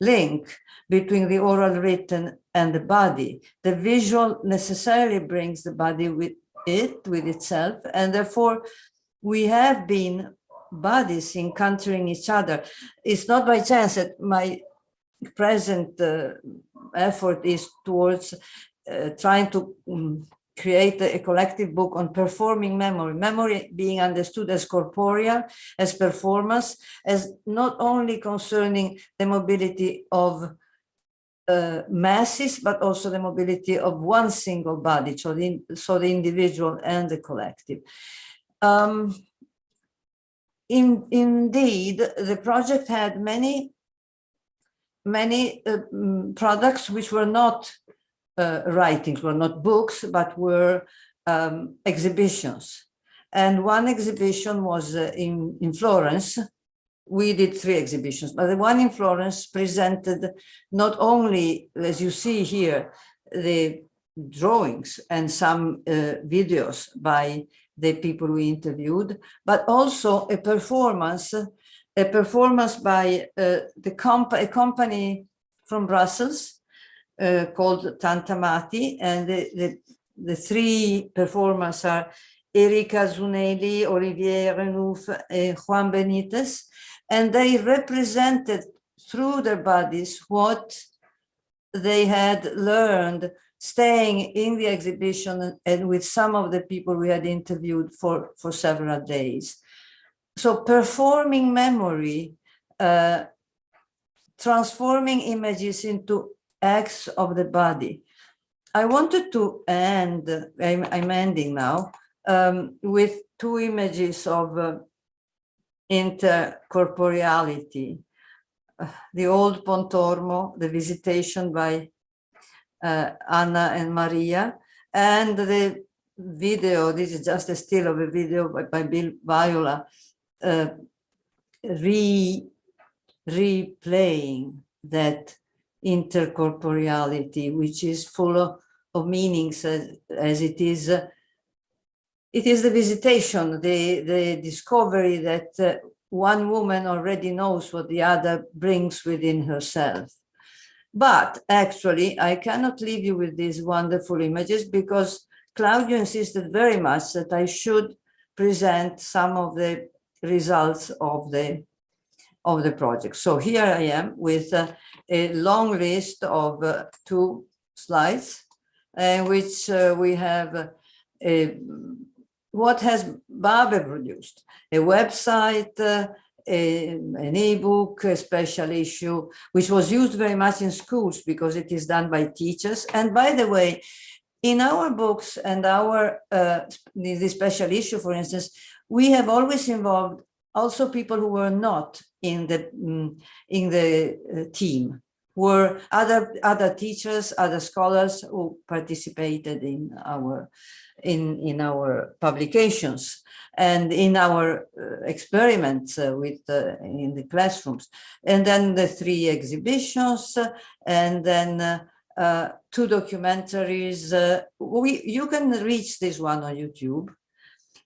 link between the oral written and the body. The visual necessarily brings the body with itself, and therefore we have been bodies encountering each other. It's not by chance that my present effort is towards trying to create a collective book on performing memory, memory being understood as corporeal, as performance, as not only concerning the mobility of masses, but also the mobility of one single body, so the individual and the collective. Indeed, the project had many products which were not writings, were not books, but were exhibitions. And one exhibition was in Florence. We did 3 exhibitions, but the one in Florence presented not only, as you see here, the drawings and some videos by the people we interviewed, but also a performance by a company from Brussels called Tantamati, and the 3 performers are Erika Zunelli, Olivier Renouf, and Juan Benitez, and they represented through their bodies what they had learned staying in the exhibition and with some of the people we had interviewed for several days. So performing memory, transforming images into acts of the body. I wanted to end, I'm ending now, with 2 images of intercorporeality. The old Pontormo, the visitation by Anna and Maria, and the video, this is just a still of a video by Bill Viola, replaying that intercorporeality, which is full of meanings as it is the visitation, the discovery that one woman already knows what the other brings within herself. But actually, I cannot leave you with these wonderful images because Claudio insisted very much that I should present some of the results of the project. So here I am with a long list of 2 slides, in which we have what has Babe produced, a website, an ebook, a special issue, which was used very much in schools because it is done by teachers. And by the way, in our books and our the special issue, for instance, we have always involved also people who were not in the team, were other teachers, other scholars who participated in our publications and in our experiments in the classrooms. And then the 3 exhibitions, and then 2 documentaries. You can reach this one on YouTube.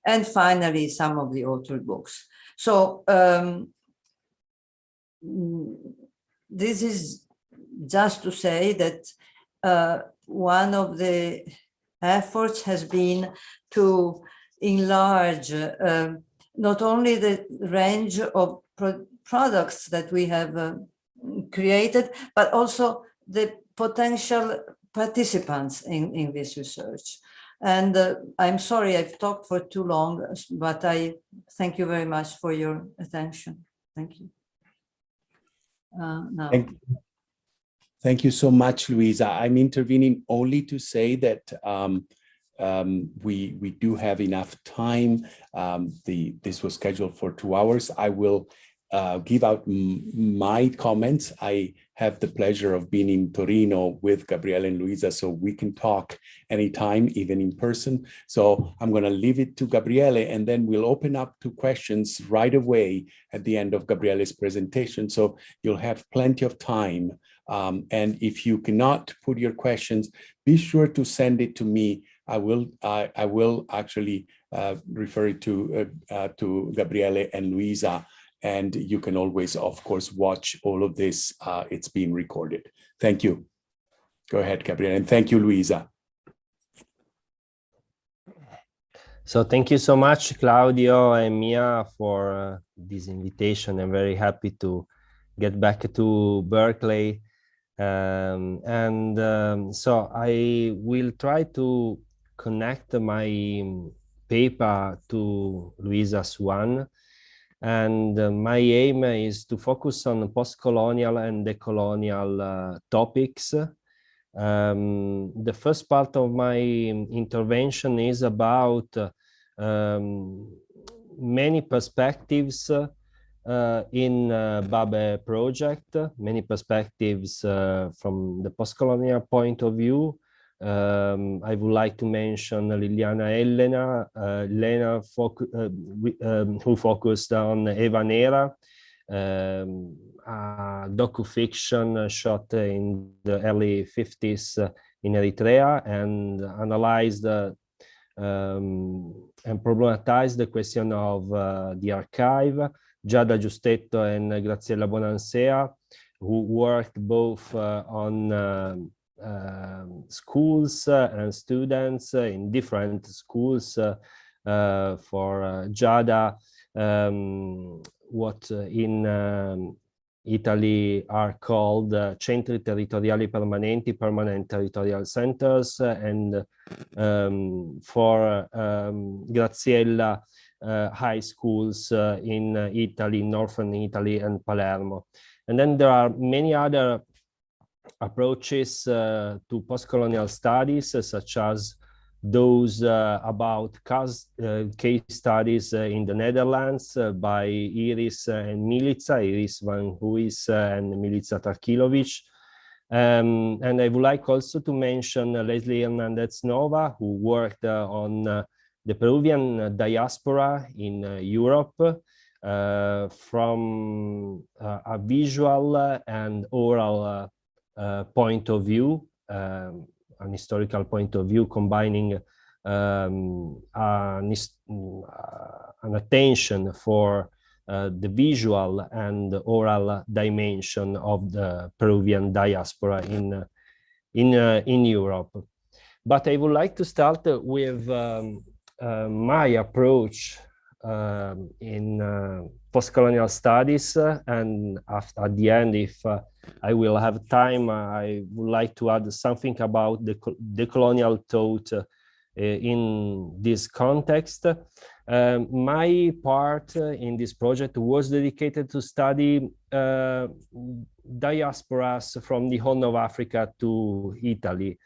And finally, some of the authored books. So this is just to say that one of the efforts has been to enlarge not only the range of products that we have created, but also the potential participants in this research. And I'm sorry I've talked for too long, but I thank you very much for your attention. Thank you. Now. Thank you so much, Luisa. I'm intervening only to say that we do have enough time. This was scheduled for 2 hours. I will give out my comments. I have the pleasure of being in Torino with Gabriele and Luisa, so we can talk anytime, even in person. So I'm going to leave it to Gabriele, and then we'll open up to questions right away at the end of Gabriele's presentation. So you'll have plenty of time. And if you cannot put your questions, be sure to send it to me. I will actually refer it to Gabriele and Luisa. And you can always, of course, watch all of this. It's being recorded. Thank you. Go ahead, Gabriele, and thank you, Luisa. So thank you so much, Claudio and Mia, for this invitation. I'm very happy to get back to Berkeley. So I will try to connect my paper to Luisa's one. And my aim is to focus on post-colonial and decolonial topics. The first part of my intervention is about many perspectives in Babe project, many perspectives from the post-colonial point of view. I would like to mention Liliana Elena, who focused on Eva Nera, a docu-fiction shot in the early 50s in Eritrea, and analyzed and problematized the question of the archive. Giada Giustetto and Graziella Bonansea, who worked both on schools and students in different schools. For Giada, what in Italy are called centri territoriali permanenti, permanent territorial centers, and for Graziella, high schools in Italy, northern Italy, and Palermo. And then there are many other approaches to post-colonial studies, such as those about case studies in the Netherlands by Iris and Milica, Iris van Huis and Milica Tarkilovic. And I would like also to mention Leslie Hernandez Nova, who worked on the Peruvian diaspora in Europe from a visual and oral point of view, an historical point of view, combining an attention for the visual and oral dimension of the Peruvian diaspora in Europe. But I would like to start with my approach in postcolonial studies, and at the end, if I will have time, I would like to add something about the colonial thought in this context. My part in this project was dedicated to study diasporas from the Horn of Africa to Italy.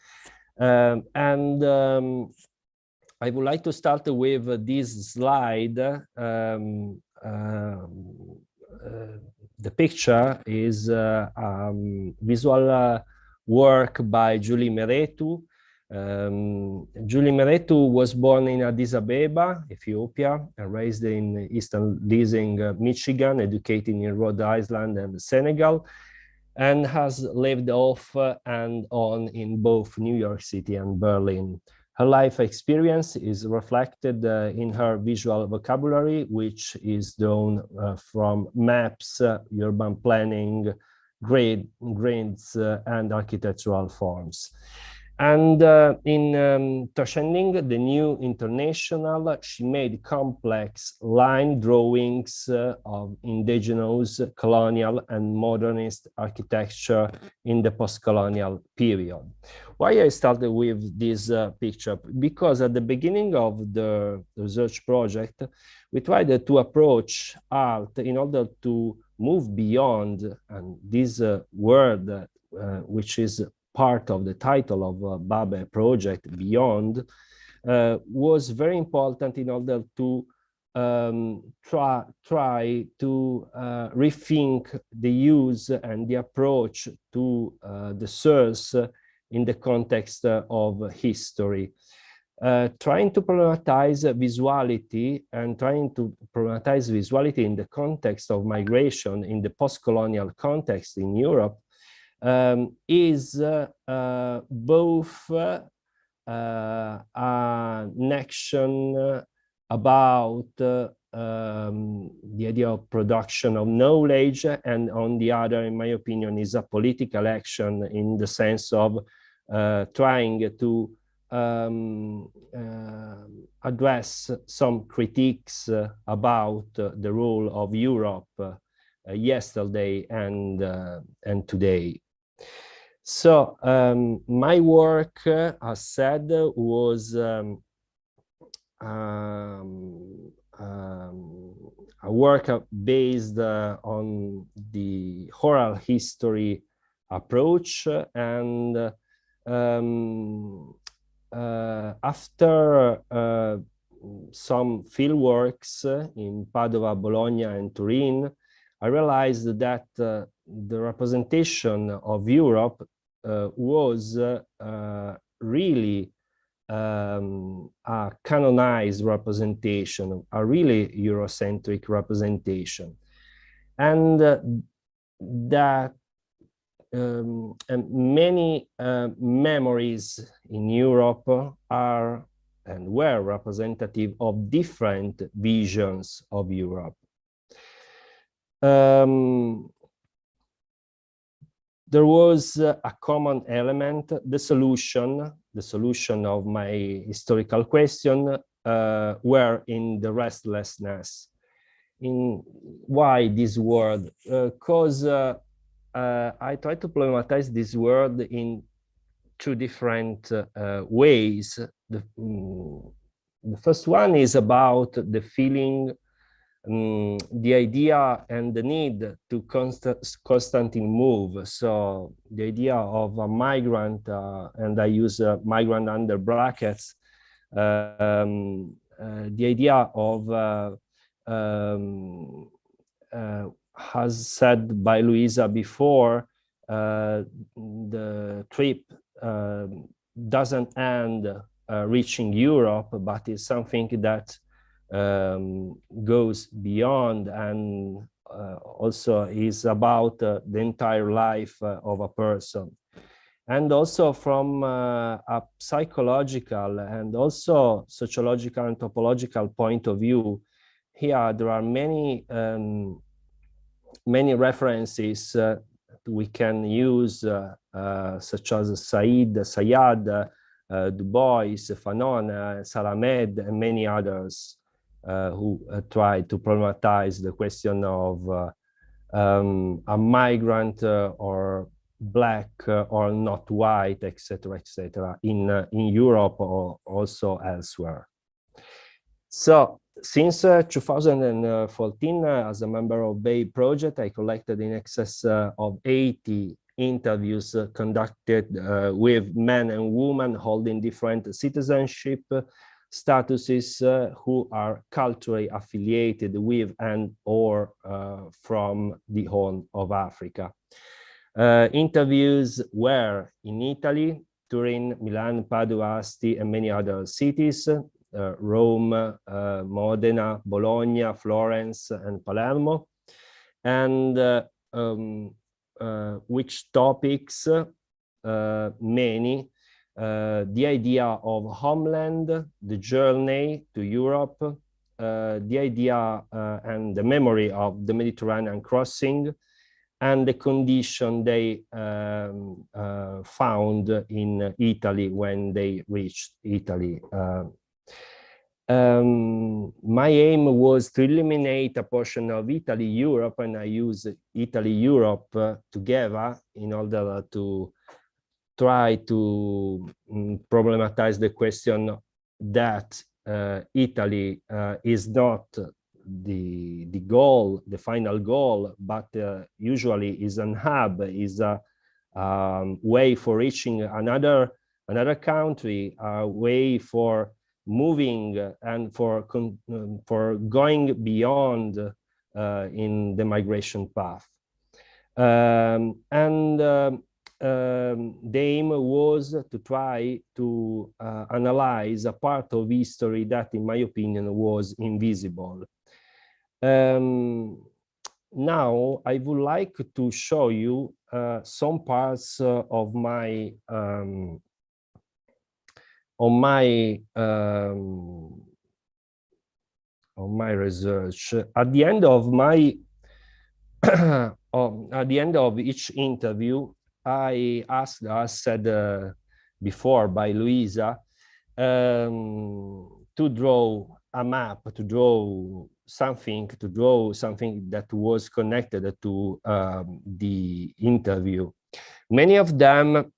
I would like to start with this slide. The picture is visual work by Julie Meretu. Julie Meretu was born in Addis Ababa, Ethiopia, and raised in Eastern Leasing, Michigan, educated in Rhode Island and Senegal, and has lived off and on in both New York City and Berlin. Her life experience is reflected in her visual vocabulary, which is drawn from maps, urban planning, grids, and architectural forms. And in transcending the new international, she made complex line drawings of indigenous, colonial, and modernist architecture in the post-colonial period. Why I started with this picture? Because at the beginning of the research project, we tried to approach art in order to move beyond, and this word, which is part of the title of Babe project, Beyond, was very important in order to try to rethink the use and the approach to the source in the context of history. Trying to problematize visuality and trying to problematize visuality in the context of migration in the post-colonial context in Europe is both an action about the idea of production of knowledge, and on the other, in my opinion, is a political action in the sense of trying to address some critiques about the role of Europe yesterday and today. So my work, as said, was a work based on the oral history approach, and after some fieldworks in Padova, Bologna, and Turin, I realized that the representation of Europe was really a canonized representation, a really Eurocentric representation, and that many memories in Europe are and were representative of different visions of Europe. There was a common element, the solution of my historical question were in the restlessness. In why this word? Because I try to problematize this word in two different ways. The first one is about the feeling, the idea and the need to constantly move. So the idea of a migrant, and I use migrant under brackets, the idea of, as said by Luisa before, the trip doesn't end reaching Europe, but is something that goes beyond, and also is about the entire life of a person. And also from a psychological and also sociological, anthropological point of view, here there are many references we can use, such as Sayad, Du Bois, Fanon, Salamed, and many others who tried to problematize the question of a migrant or black or not white, etc., in Europe or also elsewhere. So since 2014, as a member of Bay Project, I collected in excess of 80 interviews conducted with men and women holding different citizenship statuses who are culturally affiliated with and or from the Horn of Africa. Interviews were in Italy, Turin, Milan, Padua, Asti, and many other cities, Rome, Modena, Bologna, Florence, and Palermo. And which topics? Many. The idea of homeland, the journey to Europe, the idea and the memory of the Mediterranean crossing, and the condition they found in Italy when they reached Italy. My aim was to eliminate a portion of Italy-Europe, and I use Italy-Europe together in order to try to problematize the question that Italy is not the goal, the final goal, but usually is an hub, is a way for reaching another country, a way for moving and for going beyond in the migration path. The aim was to try to analyze a part of history that, in my opinion, was invisible. Now, I would like to show you some parts of my research. At the end of my at the end of each interview, I asked, as said before by Luisa, to draw a map, to draw something that was connected to the interview. Many of them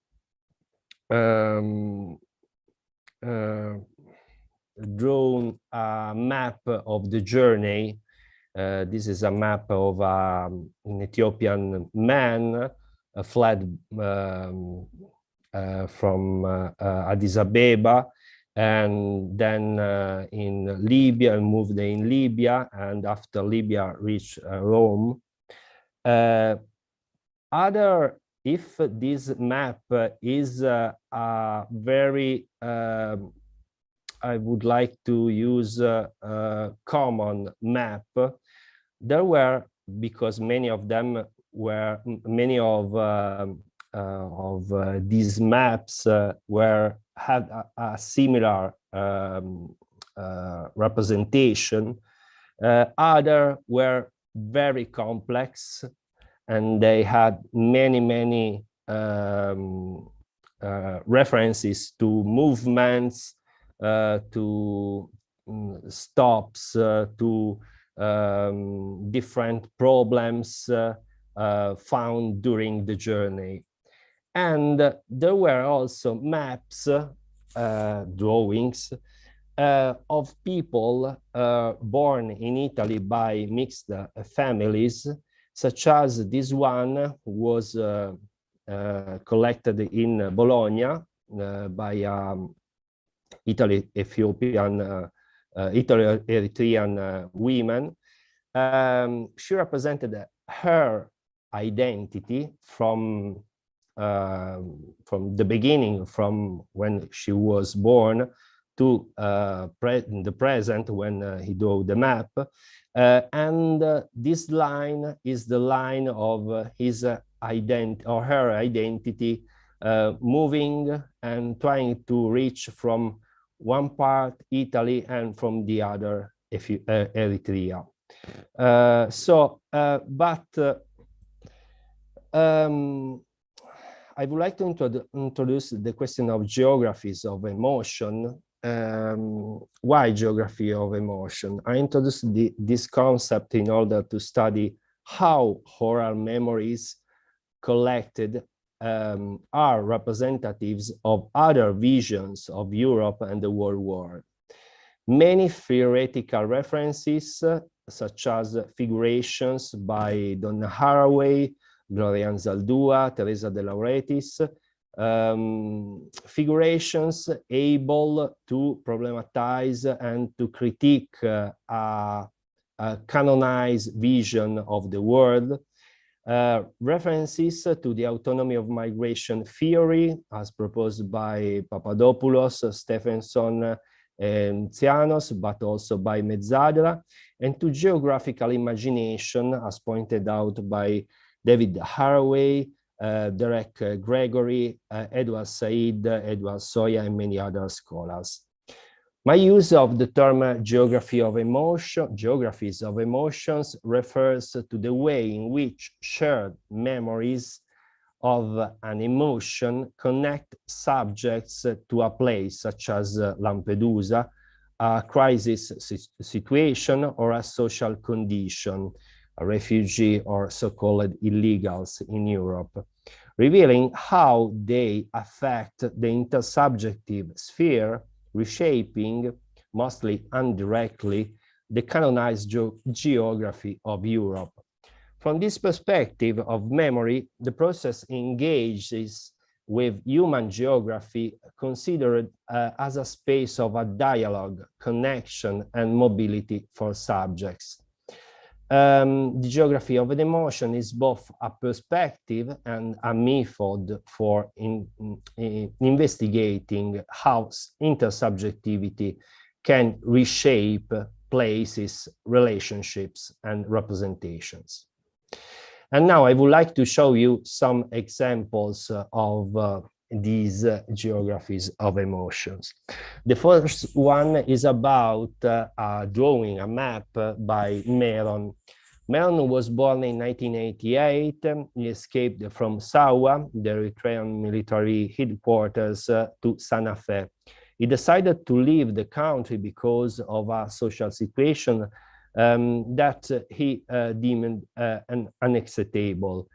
drawn a map of the journey. This is a map of an Ethiopian man fled from Addis Ababa, and then in Libya, and moved in Libya, and after Libya reached Rome. If this map is a very, I would like to use a common map, there were, because many of them were, many of these maps had a similar representation. Other were very complex, and they had many references to movements, to stops, to different problems found during the journey. And there were also maps, drawings of people born in Italy by mixed families, such as this one was collected in Bologna by Eritrean women. She represented her identity from the beginning, from when she was born to the present when he drew the map. And this line is the line of his identity or her identity, moving and trying to reach from one part Italy and from the other Eritrea. I would like to introduce the question of geographies of emotion. Why geography of emotion? I introduced this concept in order to study how oral memories collected are representatives of other visions of Europe and the whole world. Many theoretical references, such as figurations by Donna Haraway, Gloria Anzaldúa, Teresa de Lauretis, figurations able to problematize and to critique a canonized vision of the world, references to the autonomy of migration theory as proposed by Papadopoulos, Stephenson, and Tsianos, but also by Mezzadra, and to geographical imagination as pointed out by David Haraway, Derek Gregory, Edward Said, Edward Soya, and many other scholars. My use of the term geographies of emotions refers to the way in which shared memories of an emotion connect subjects to a place such as Lampedusa, a crisis situation, or a social condition, a refugee or so-called illegals in Europe, revealing how they affect the intersubjective sphere, reshaping, mostly indirectly, the canonized geography of Europe. From this perspective of memory, the process engages with human geography considered as a space of a dialogue, connection, and mobility for subjects. The geography of an emotion is both a perspective and a method for investigating how intersubjectivity can reshape places, relationships, and representations. And now I would like to show you some examples of these geographies of emotions. The first one is about drawing a map by Meron. Meron was born in 1988. He escaped from Sawa, the Eritrean military headquarters, to Santa Fe. He decided to leave the country because of a social situation that he deemed unacceptable.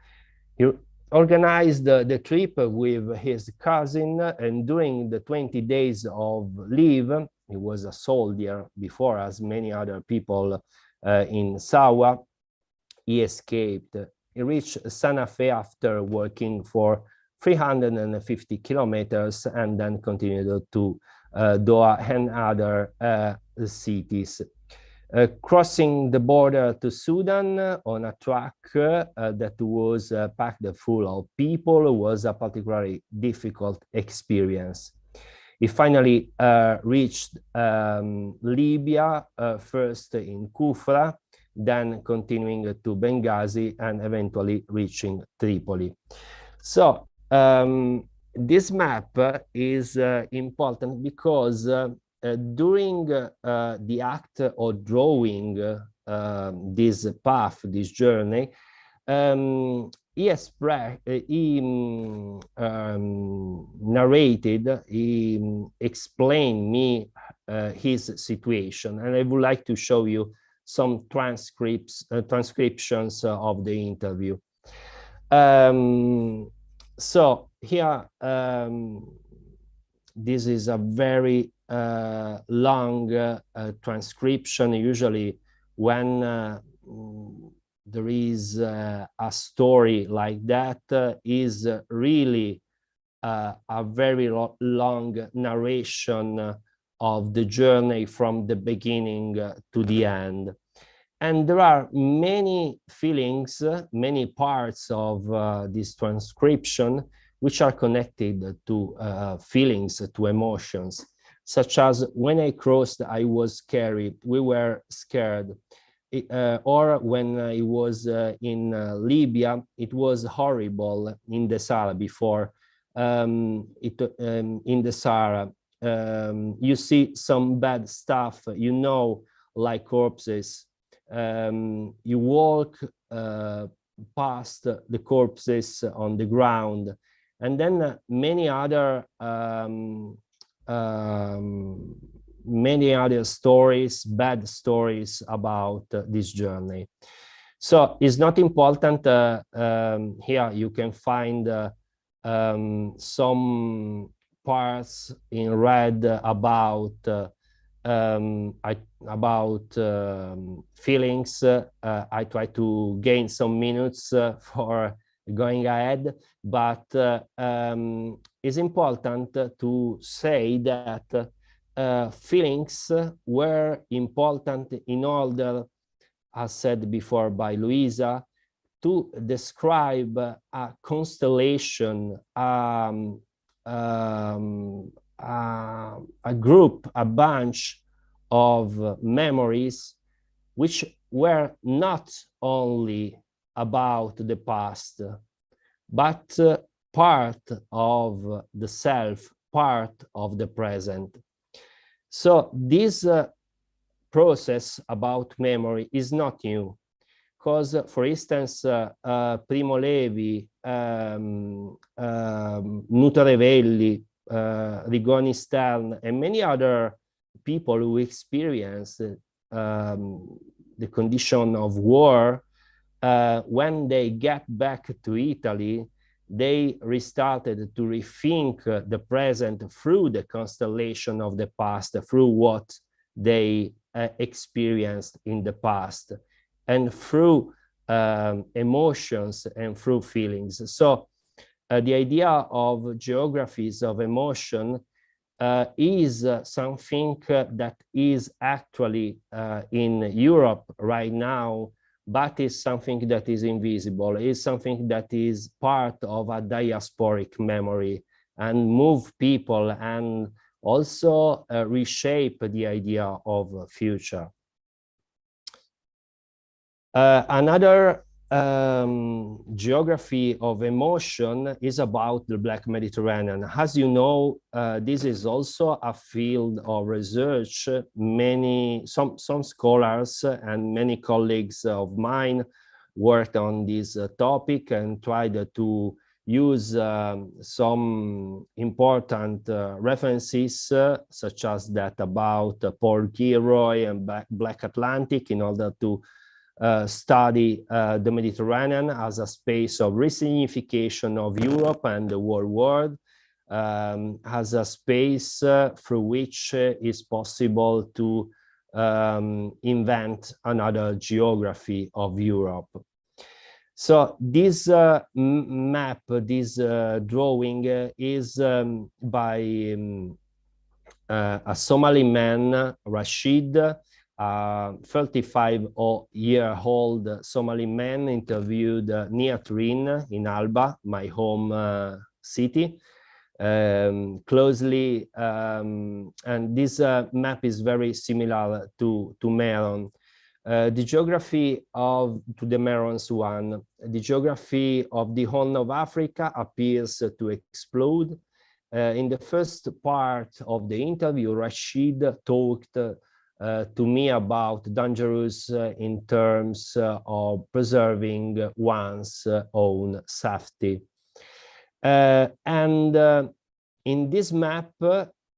He organized the trip with his cousin, and during the 20 days of leave, he was a soldier before, as many other people in Sawa, he escaped. He reached Santa Fe after working for 350 kilometers and then continued to Doha and other cities. Crossing the border to Sudan on a truck that was packed full of people was a particularly difficult experience. He finally reached Libya, first in Kufra, then continuing to Benghazi, and eventually reaching Tripoli. So this map is important because during the act of drawing this path, this journey, he narrated, he explained me his situation, and I would like to show you some transcriptions of the interview. So here, this is a very long transcription. Usually when there is a story like that, is really a very long narration of the journey from the beginning to the end. And there are many feelings, many parts of this transcription which are connected to feelings, to emotions, such as when I crossed, I was scared, we were scared. Or when I was in Libya, it was horrible in the Sahara before. In the Sahara, you see some bad stuff, you know, like corpses. You walk past the corpses on the ground, and then many other stories, bad stories about this journey. So it's not important. Here you can find some parts in red about feelings. I try to gain some minutes for going ahead, but it's important to say that feelings were important in order, as said before by Luisa, to describe a constellation, a group, a bunch of memories which were not only about the past, but part of the self, part of the present. So this process about memory is not new, because, for instance, Primo Levi, Nutarevelli, Rigoni Stern, and many other people who experienced the condition of war, when they get back to Italy, they restarted to rethink the present through the constellation of the past, through what they experienced in the past, and through emotions and through feelings. So the idea of geographies of emotion is something that is actually in Europe right now, but is something that is invisible, is something that is part of a diasporic memory and move people and also reshape the idea of future. Another geography of emotion is about the Black Mediterranean. As you know, this is also a field of research. Some scholars and many colleagues of mine worked on this topic and tried to use some important references, such as that about Paul Gilroy and Black Atlantic, in order to study the Mediterranean as a space of resignification of Europe and the whole world, as a space through which is possible to invent another geography of Europe. So this map, this drawing is by a Somali man, Rashid, a 35-year-old Somali man interviewed near Turin in Alba, my home city, closely, and this map is very similar to Meron. The geography of the Meron's one, the geography of the Horn of Africa appears to explode. In the first part of the interview, Rashid talked to me about dangerous in terms of preserving one's own safety. And in this map,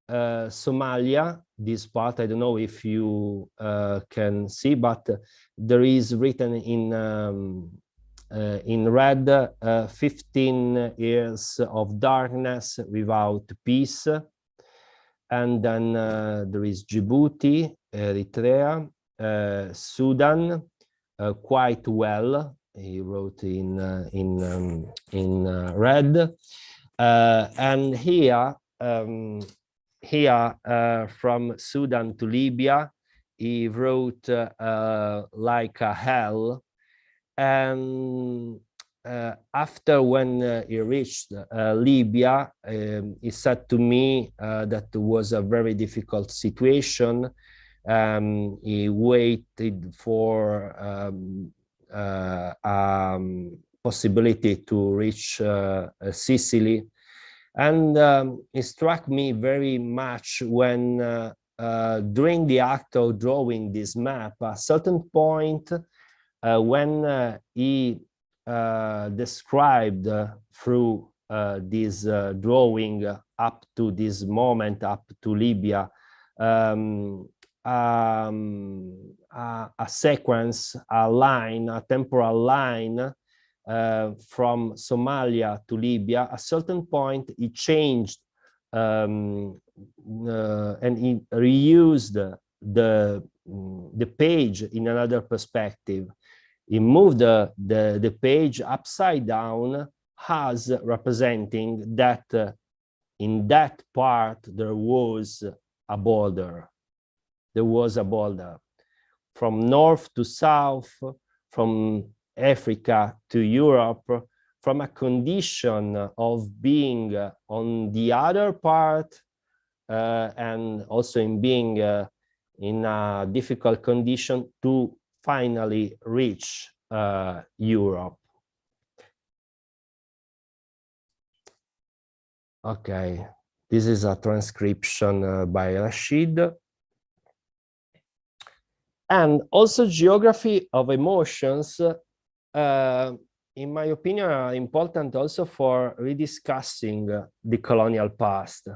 Somalia, this part, I don't know if you can see, but there is written in red, 15 years of darkness without peace. And then there is Djibouti, Eritrea, Sudan, quite well, he wrote in red. And here, from Sudan to Libya, he wrote like a hell. And after when he reached Libya, he said to me that it was a very difficult situation. He waited for possibility to reach Sicily. And it struck me very much when during the act of drawing this map, at a certain point, when he described through this drawing up to this moment, up to Libya, a sequence, a line, a temporal line from Somalia to Libya. At a certain point, it changed and it reused the page in another perspective. It moved the page upside down as representing that in that part there was a border. There was a border from north to south, from Africa to Europe, from a condition of being on the other part and also in being in a difficult condition to finally reach Europe. Okay, this is a transcription by Rashid. And also Geography of Emotions, in my opinion, are important also for rediscussing the colonial past.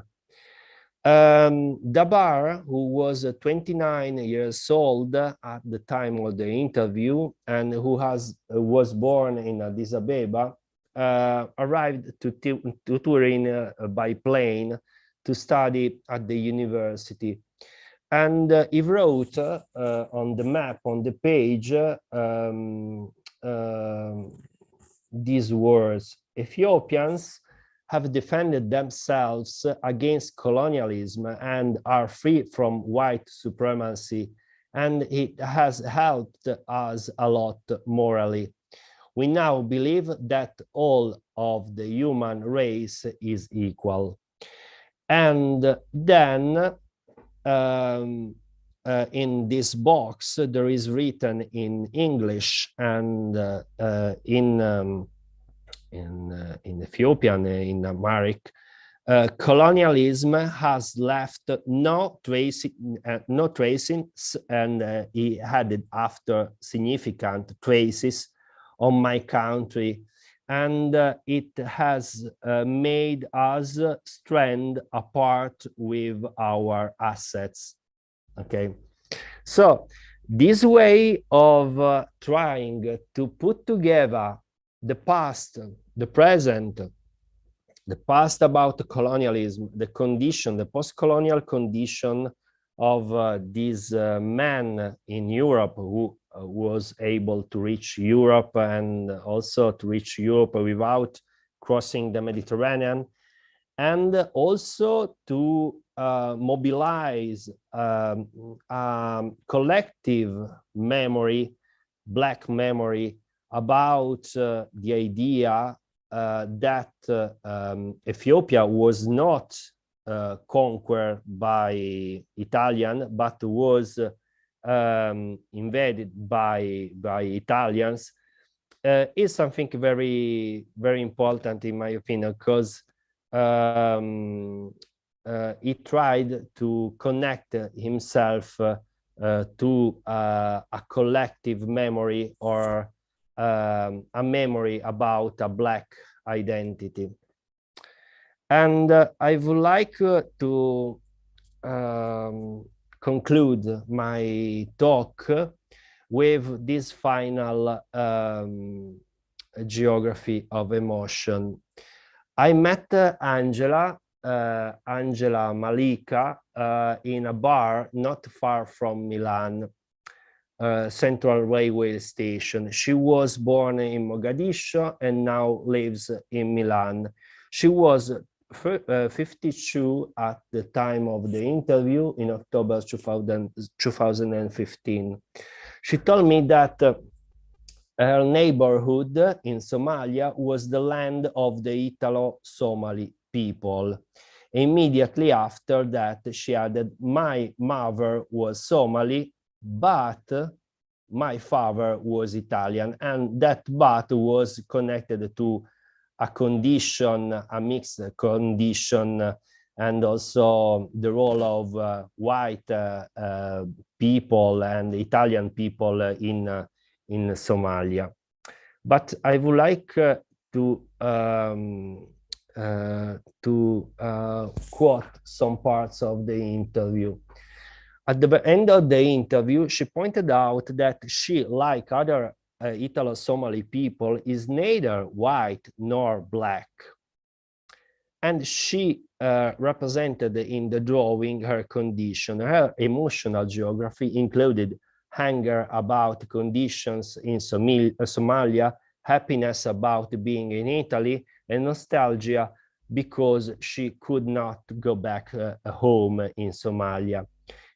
Dabar, who was 29 years old at the time of the interview and who was born in Addis Ababa, arrived to Turin by plane to study at the university. And he wrote on the map, on the page, these words: Ethiopians have defended themselves against colonialism and are free from white supremacy, and it has helped us a lot morally. We now believe that all of the human race is equal. And then in this box, there is written in English and in Ethiopian, in Amharic, colonialism has left no tracings, and he added after significant traces on my country, and it has made us stand apart with our assets. Okay, so this way of trying to put together the past, the present, the past about colonialism, the condition, the post-colonial condition of this man in Europe who was able to reach Europe and also to reach Europe without crossing the Mediterranean, and also to mobilize collective memory, Black memory, about the idea that Ethiopia was not conquered by Italian, but was invaded by Italians, is something very, very important in my opinion, because he tried to connect himself to a collective memory or a memory about a Black identity. And I would like to conclude my talk with this final geography of emotion. I met Angela Malika in a bar not far from Milan, Central Railway Station. She was born in Mogadishu and now lives in Milan. She was 52 at the time of the interview in October 2015. She told me that her neighborhood in Somalia was the land of the Italo-Somali people. Immediately after that, she added, my mother was Somali, but my father was Italian, and that but was connected to a condition, a mixed condition, and also the role of white people and Italian people in Somalia. But I would like to quote some parts of the interview. At the end of the interview, she pointed out that she, like other Italo-Somali people, is neither white nor black. And she represented in the drawing her condition. Her emotional geography included anger about conditions in Somalia, happiness about being in Italy, and nostalgia because she could not go back home in Somalia.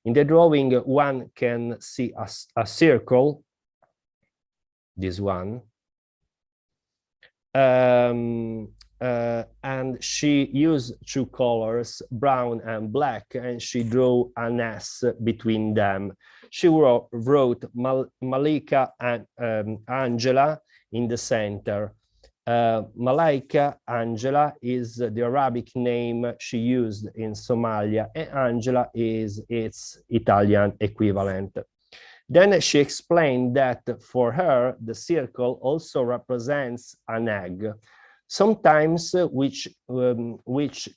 In the drawing, one can see a circle, this one, and she used two colors, brown and black, and she drew an S between them. She wrote Malika and Angela in the center. Malaika, Angela, is the Arabic name she used in Somalia, and Angela is its Italian equivalent. Then she explained that for her, the circle also represents an egg, sometimes which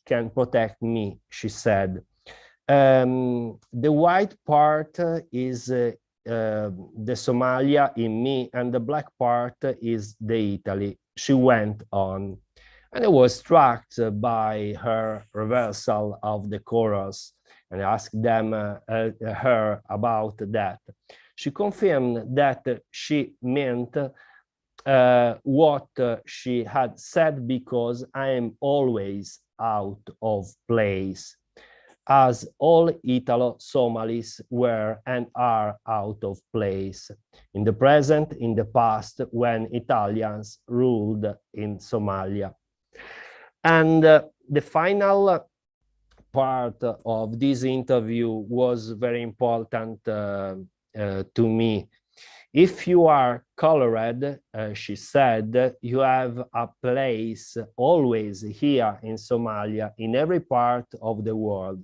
can protect me, she said. The white part is the Somalia in me, and the black part is the Italy. She went on, and I was struck by her reversal of the chorus, and I asked her about that. She confirmed that she meant what she had said, because I am always out of place, as all Italo-Somalis were and are out of place in the present, in the past, when Italians ruled in Somalia. And the final part of this interview was very important to me. If you are colored, she said, you have a place always here in Somalia, in every part of the world.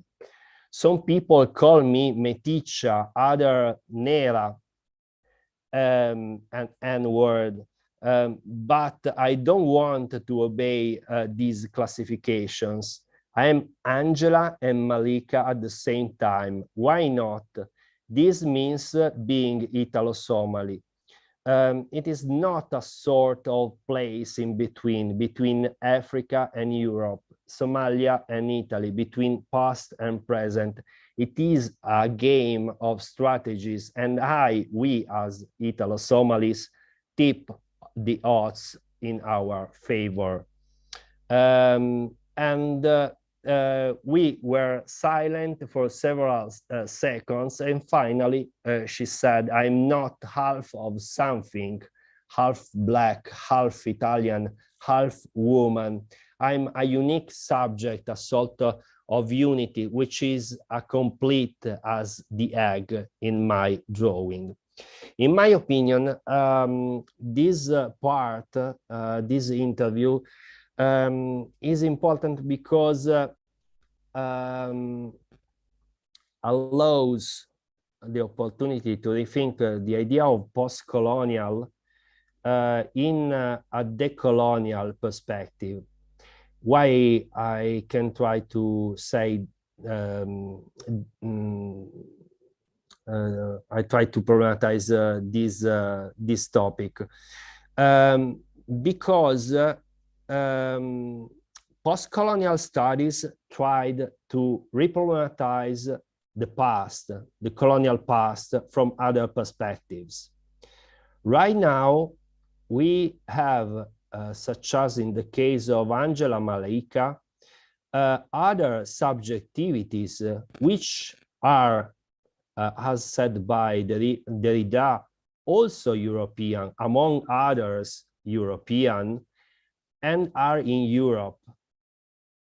Some people call me Meticha, other Nera, an N-word, but I don't want to obey these classifications. I am Angela and Malika at the same time. Why not? This means being Italo-Somali. It is not a sort of place in between Africa and Europe, Somalia and Italy, between past and present. It is a game of strategies, and we as Italo-Somalis tip the odds in our favor. We were silent for several seconds, and finally she said, I'm not half of something, half black, half Italian, half woman. I'm a unique subject, a sort of unity, which is a complete as the egg in my drawing. In my opinion, this part, this interview, is important because allows the opportunity to rethink the idea of post-colonial in a decolonial perspective. Why I can try to say, I try to problematize this topic, because post-colonial studies tried to reproblematize the past, the colonial past, from other perspectives. Right now, we have, such as in the case of Angela Malaika, other subjectivities which are, as said by Derrida, also European, among others European, and are in Europe,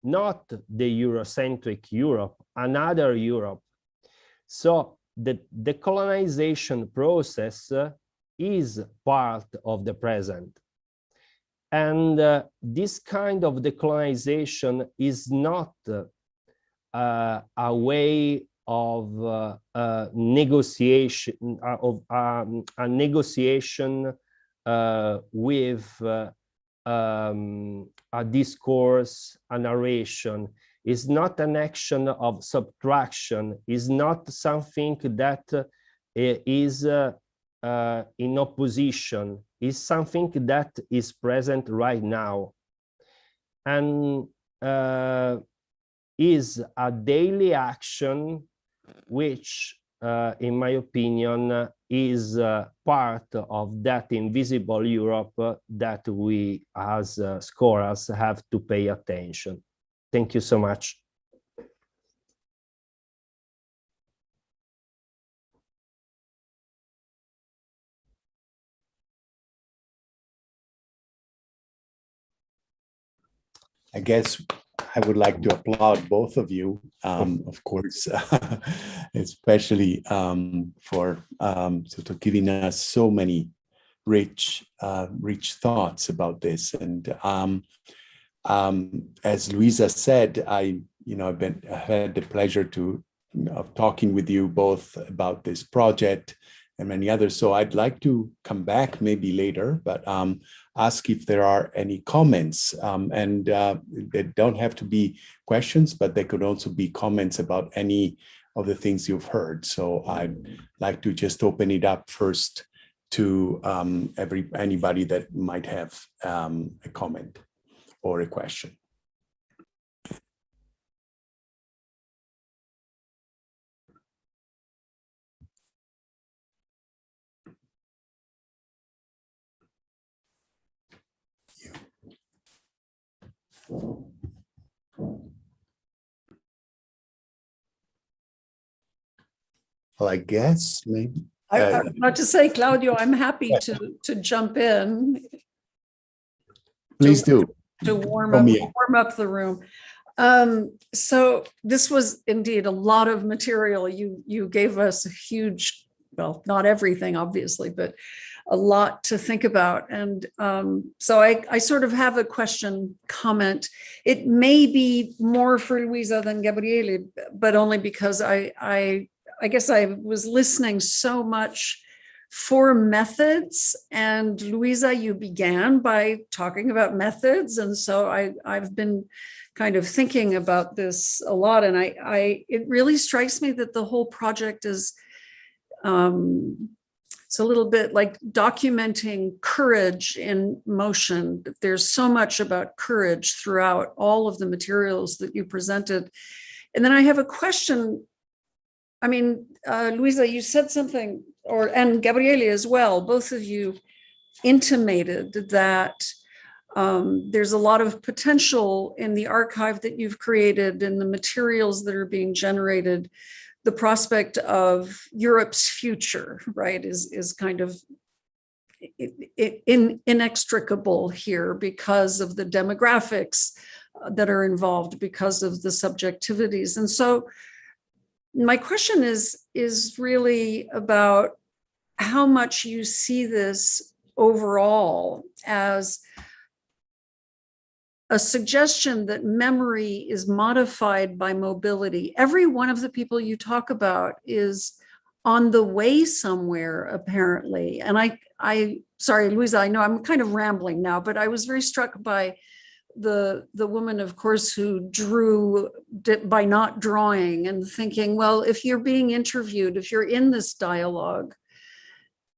not the Eurocentric Europe, another Europe. So the decolonization process is part of the present. And this kind of decolonization is not a way of negotiation, with a discourse, a narration, is not an action of subtraction, is not something that is in opposition, is something that is present right now, and is a daily action which, in my opinion, is part of that invisible Europe that we as scholars have to pay attention. Thank you so much. I guess I would like to applaud both of you, of course, especially for sort of giving us so many rich thoughts about this. And as Luisa said, I've had the pleasure of talking with you both about this project and many others. So I'd like to come back maybe later, but ask if there are any comments, and they don't have to be questions, but they could also be comments about any of the things you've heard. So I'd like to just open it up first to anybody that might have a comment or a question. Well, I guess maybe. I was about to say, Claudio, I'm happy to jump in. Please do. To warm up the room. So this was indeed a lot of material. You gave us a huge, well, not everything, obviously, but a lot to think about. And so I sort of have a question, comment. It may be more for Luisa than Gabriele, but only because I guess I was listening so much for methods, and Luisa, you began by talking about methods. And so I've been kind of thinking about this a lot. And it really strikes me that the whole project is, it's a little bit like documenting courage in motion. There's so much about courage throughout all of the materials that you presented. And then I have a question. I mean, Luisa, you said something, and Gabriele as well, both of you intimated that there's a lot of potential in the archive that you've created and the materials that are being generated. The prospect of Europe's future, right, is kind of inextricable here because of the demographics that are involved, because of the subjectivities. And so my question is really about how much you see this overall as a suggestion that memory is modified by mobility. Every one of the people you talk about is on the way somewhere, apparently. And sorry, Luisa, I know I'm kind of rambling now, but I was very struck by the woman, of course, who drew by not drawing, and thinking, well, if you're being interviewed, if you're in this dialogue,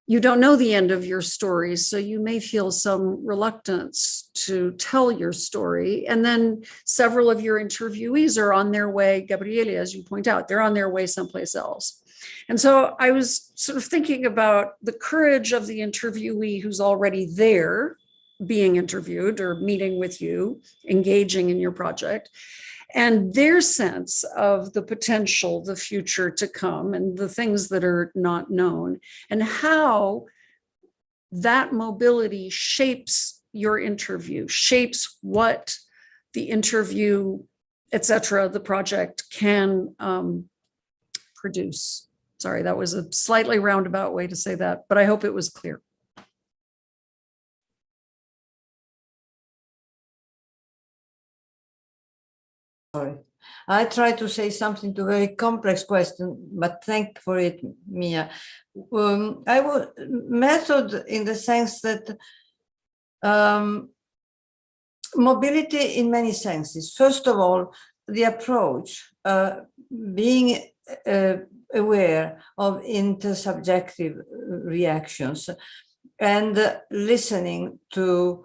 you don't know the end of your story, so you may feel some reluctance to tell your story. And then several of your interviewees are on their way, Gabriele, as you point out, they're on their way someplace else. And so I was sort of thinking about the courage of the interviewee who's already there, being interviewed or meeting with you, engaging in your project, and their sense of the potential, the future to come, and the things that are not known, and how that mobility shapes your interview, shapes what the interview, etc., the project can produce. Sorry, that was a slightly roundabout way to say that, but I hope it was clear. Sorry, I try to say something to a very complex question, but thank for it, Mia. I would method in the sense that mobility in many senses. First of all, the approach, being aware of intersubjective reactions and listening to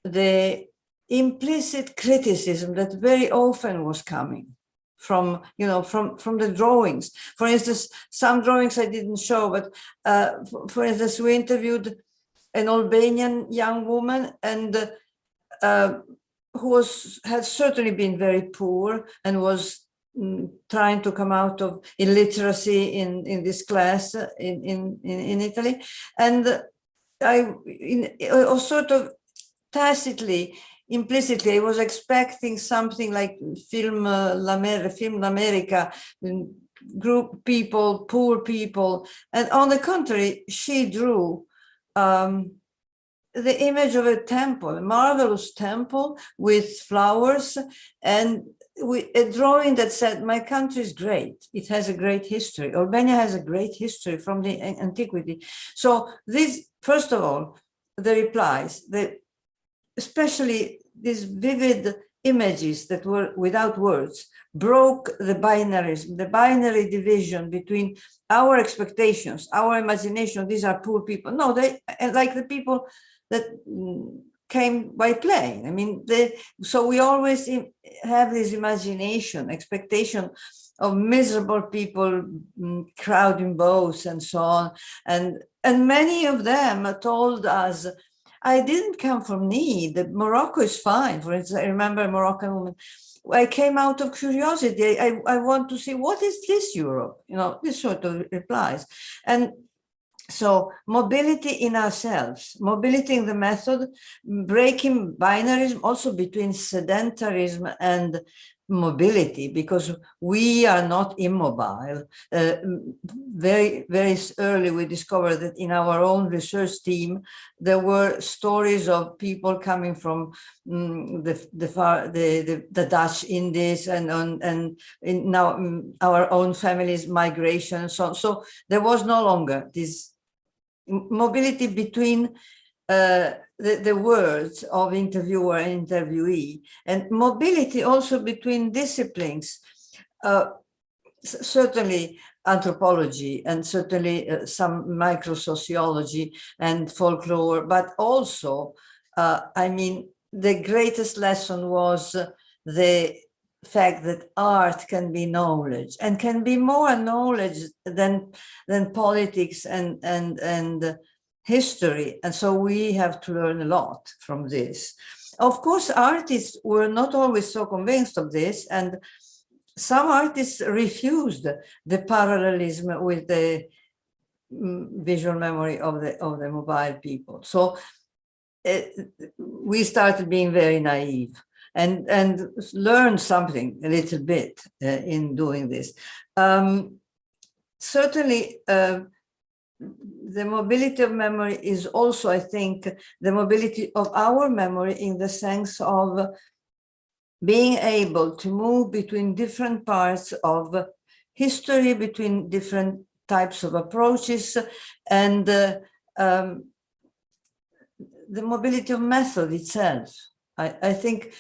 the implicit criticism that very often was coming from, from the drawings. For instance, some drawings I didn't show, but for instance, we interviewed an Albanian young woman and who had certainly been very poor and was trying to come out of illiteracy in this class in Italy. And I sort of tacitly, implicitly, I was expecting something like Film L'America, group people, poor people. And on the contrary, she drew the image of a temple, a marvelous temple with flowers, and a drawing that said, my country is great. It has a great history. Albania has a great history from the antiquity. So this, first of all, the replies, especially these vivid images that were without words, broke the binarism, the binary division between our expectations, our imagination. These are poor people. No, they like the people that came by plane. I mean, so we always have this imagination, expectation of miserable people crowding boats and so on. And many of them told us, I didn't come from need. Morocco is fine. For instance, I remember a Moroccan woman. I came out of curiosity. I want to see, what is this Europe? This sort of replies. And so mobility in ourselves, mobility in the method, breaking binarism also between sedentarism and mobility, because we are not immobile. Very, very early we discovered that in our own research team, there were stories of people coming from the Dutch Indies and now our own families' migration and so on. So there was no longer this mobility between the words of interviewer and interviewee, and mobility also between disciplines, certainly anthropology and certainly some microsociology and folklore, but also, I mean, the greatest lesson was the fact that art can be knowledge and can be more knowledge than politics and history. And so we have to learn a lot from this. Of course, artists were not always so convinced of this, and some artists refused the parallelism with the visual memory of the mobile people. So we started being very naive and learned something a little bit in doing this. Certainly, the mobility of memory is also, I think, the mobility of our memory in the sense of being able to move between different parts of history, between different types of approaches, and the mobility of method itself. I think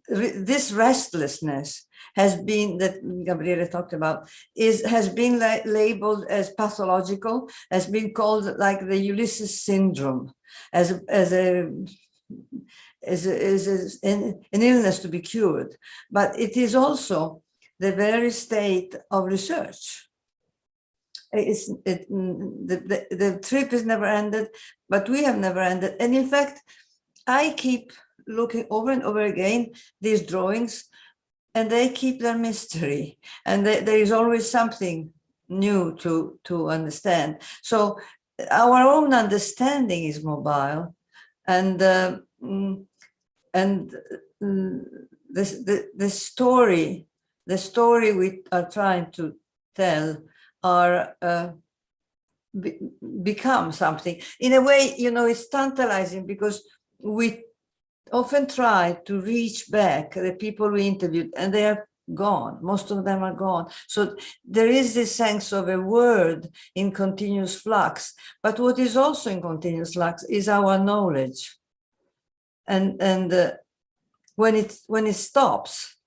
this restlessness has been, that Gabriele talked about, has been labeled as pathological, has been called like the Ulysses syndrome, as an illness to be cured. But it is also the very state of research. The trip is never ended, but we have never ended. And in fact, I keep looking over and over again these drawings, and they keep their mystery, and there is always something new to understand. So our own understanding is mobile, and the story we are trying to tell are become something. In a way, it's tantalizing because we often try to reach back the people we interviewed, and they are gone. Most of them are gone. So there is this sense of a word in continuous flux. But what is also in continuous flux is our knowledge. when it stops,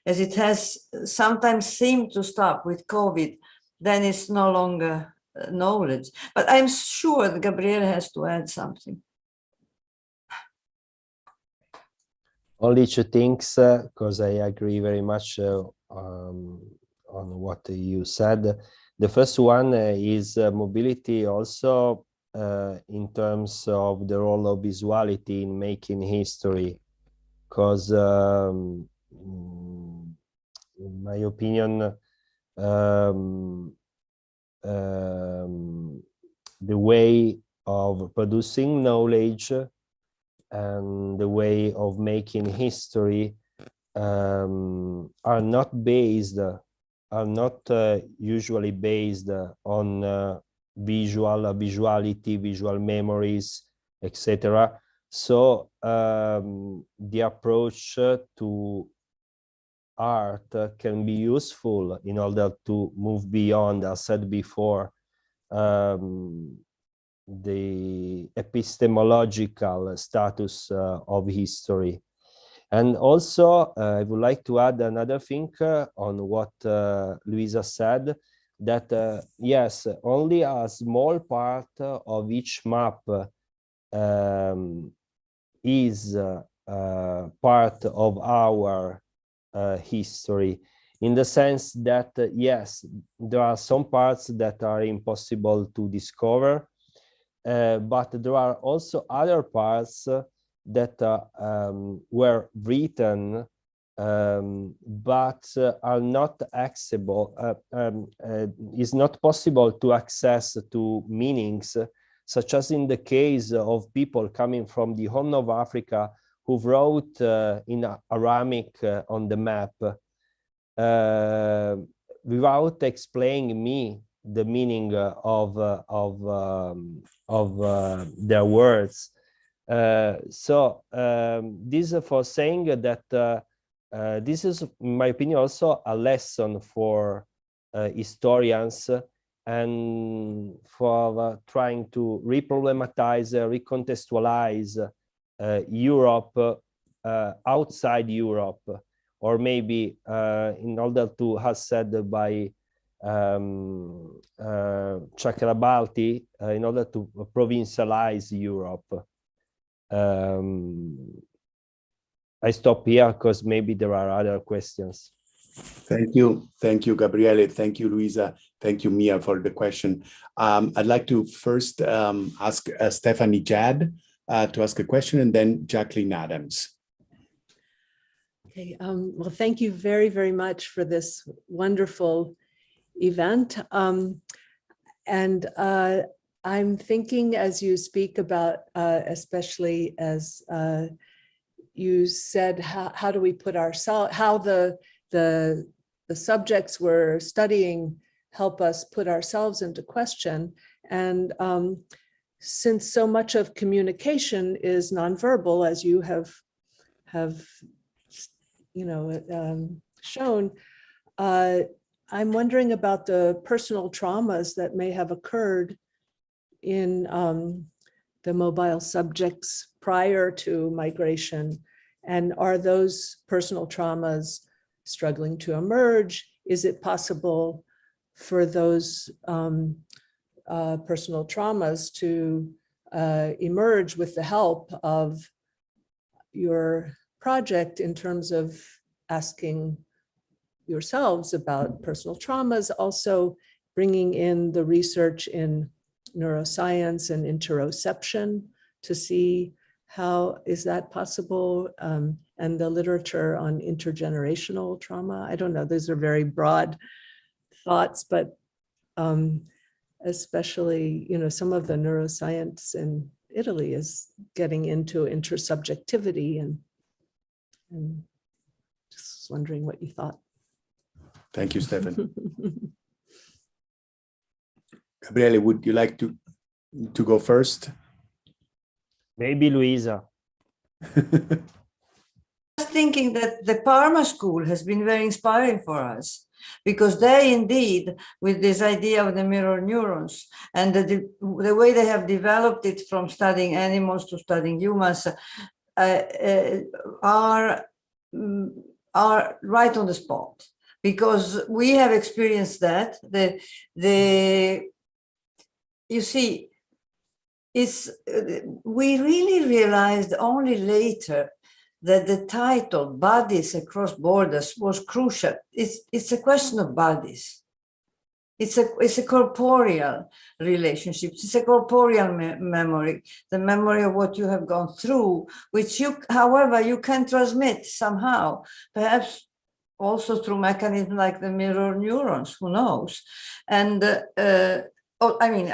as it has sometimes seemed to stop with COVID, then it's no longer knowledge. But I'm sure that Gabriele has to add something. Only two things, because I agree very much on what you said. The first one is mobility also in terms of the role of visuality in making history, because in my opinion, the way of producing knowledge and the way of making history are not usually based on visuality, visual memories, etc. So the approach to art can be useful in order to move beyond, as said before, the epistemological status of history. And also, I would like to add another thing on what Luisa said, that yes, only a small part of each map is part of our history, in the sense that, yes, there are some parts that are impossible to discover, but there are also other parts that were written but are not accessible, is not possible to access to meanings, such as in the case of people coming from the Horn of Africa who wrote in Aramaic on the map without explaining me the meaning of their words. So this is for saying that this is, in my opinion, also a lesson for historians and for trying to reproblematize, recontextualize Europe outside Europe, or maybe in order to, as said by Chakrabarti, in order to provincialize Europe. I stop here because maybe there are other questions. Thank you, Gabriele. Thank you, Luisa. Thank you, Mia, for the question. I'd like to first ask Stephanie Jad to ask a question, and then Jacqueline Adams. Okay, well, thank you very, very much for this wonderful event. I'm thinking as you speak about, especially as you said, how do we put ourselves, how the subjects we're studying help us put ourselves into question. And since so much of communication is nonverbal, as you have shown, I'm wondering about the personal traumas that may have occurred in the mobile subjects prior to migration. And are those personal traumas struggling to emerge? Is it possible for those personal traumas to emerge with the help of your project in terms of asking yourselves about personal traumas, also bringing in the research in neuroscience and interoception to see how is that possible, and the literature on intergenerational trauma. I don't know, those are very broad thoughts, but especially, some of the neuroscience in Italy is getting into intersubjectivity, and just wondering what you thought. Thank you, Stefan. Gabriele, would you like to go first? Maybe Luisa. I was thinking that the Parma school has been very inspiring for us, because they indeed, with this idea of the mirror neurons and the way they have developed it from studying animals to studying humans, are right on the spot, because we have experienced that. You see, we really realized only later that the title "Bodies Across Borders" was crucial. It's a question of bodies. It's a corporeal relationship. It's a corporeal memory, the memory of what you have gone through, which you, however, you can transmit somehow, perhaps also through mechanisms like the mirror neurons, who knows? And I mean,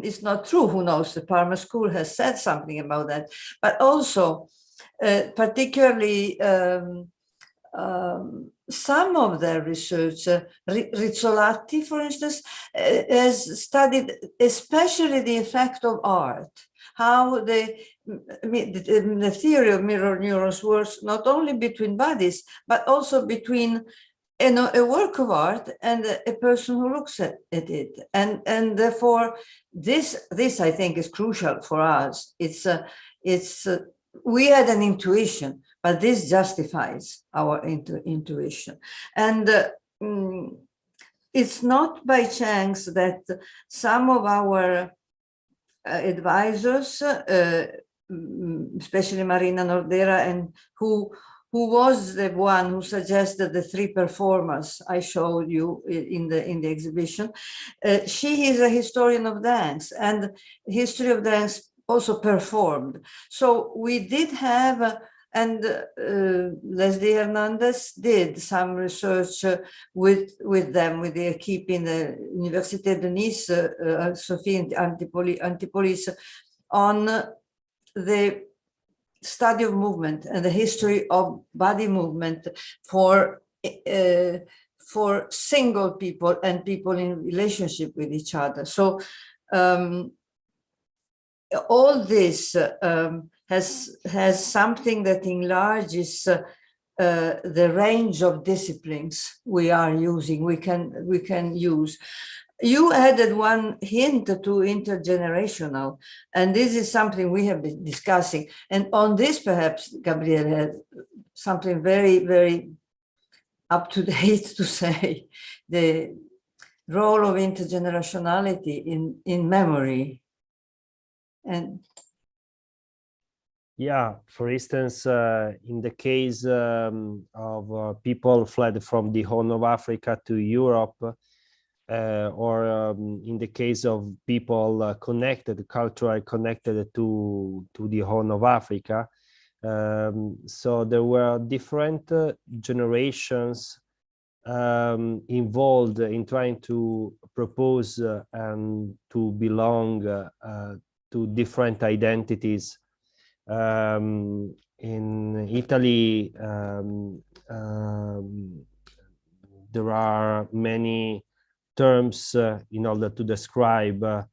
it's not true, who knows? The Parma School has said something about that, but also particularly some of their research, Rizzolatti, for instance, has studied especially the effect of art, how the theory of mirror neurons works not only between bodies, but also between a work of art and a person who looks at it. And therefore, this I think is crucial for us. We had an intuition, but this justifies our intuition. And it's not by chance that some of our advisors, especially Marina Nordera, and who was the one who suggested the 3 performers I showed you in the exhibition. She is a historian of dance, and history of dance also performed. So we did have, and Leslie Hernandez did some research with them, with the equipe in the Université de Nice, Sophie Antipolis, on the study of movement and the history of body movement for single people and people in relationship with each other. So all this has something that enlarges the range of disciplines we are using. We can use. You added one hint to intergenerational, and this is something we have been discussing. And on this, perhaps Gabriele has something very, very up to date to say: the role of intergenerationality in memory. And yeah, for instance, in the case of people fled from the Horn of Africa to Europe, or in the case of people culturally connected to the Horn of Africa. So there were different generations involved in trying to propose and to belong to different identities. In Italy, there are many terms in order to describe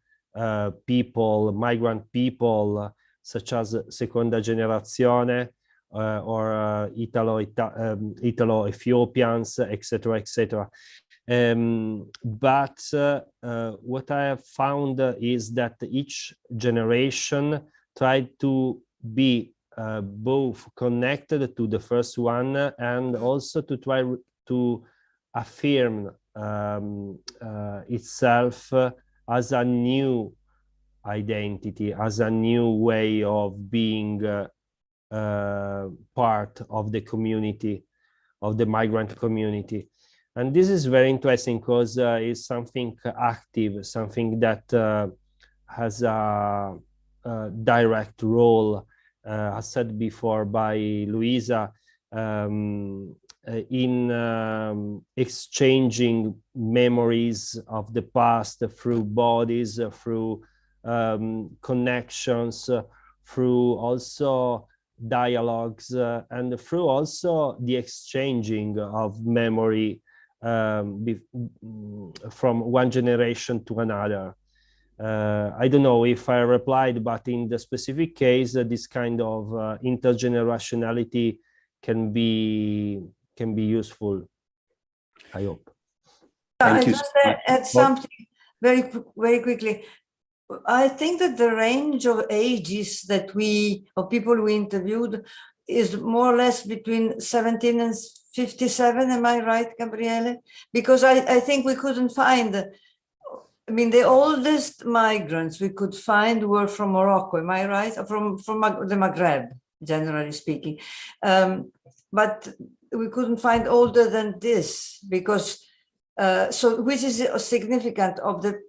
people, migrant people, such as seconda generazione or Italo-Ethiopians, etc., etc. But what I have found is that each generation tried to be both connected to the first one and also to try to affirm itself as a new identity, as a new way of being part of the community, of the migrant community. And this is very interesting because it's something active, something that has a direct role, as said before by Luisa, in exchanging memories of the past through bodies, through connections, through also dialogues, and through also the exchanging of memory from one generation to another. I don't know if I replied, but in the specific case, this kind of intergenerationality can be useful, I hope. Thank you. I just add something very, very quickly. I think that the range of ages that of people we interviewed is more or less between 17 and 57. Am I right, Gabriele? Because I think we couldn't find, I mean, the oldest migrants we could find were from Morocco. Am I right? From the Maghreb, generally speaking. But we couldn't find older than this because, so which is significant of the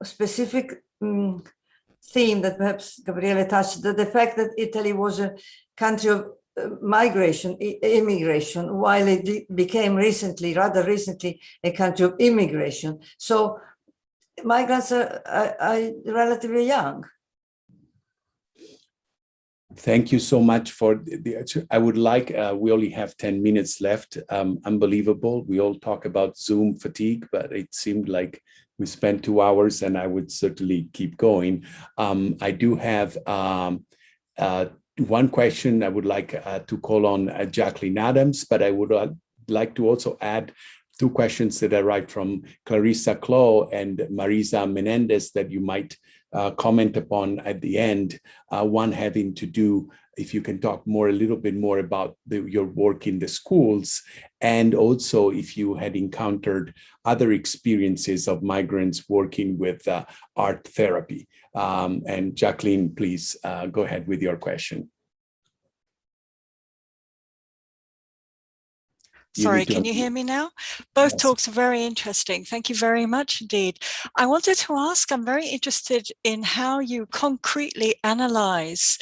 specific theme that perhaps Gabriele touched, the fact that Italy was a country of migration, immigration, while it became recently, rather recently, a country of immigration. So migrants are relatively young. Thank you so much for the, I would like, we only have 10 minutes left. Unbelievable. We all talk about Zoom fatigue, but it seemed like we spent 2 hours and I would certainly keep going. I do have one question I would like to call on Jacqueline Adams, but I would like to also add 2 questions that arrived from Clarissa Clow and Marisa Menendez that you might comment upon at the end. One having to do, if you can talk a little bit more about your work in the schools, and also if you had encountered other experiences of migrants working with art therapy. And Jacqueline, please go ahead with your question. Sorry, can you hear me now? Both talks are very interesting. Thank you very much indeed. I wanted to ask, I'm very interested in how you concretely analyze,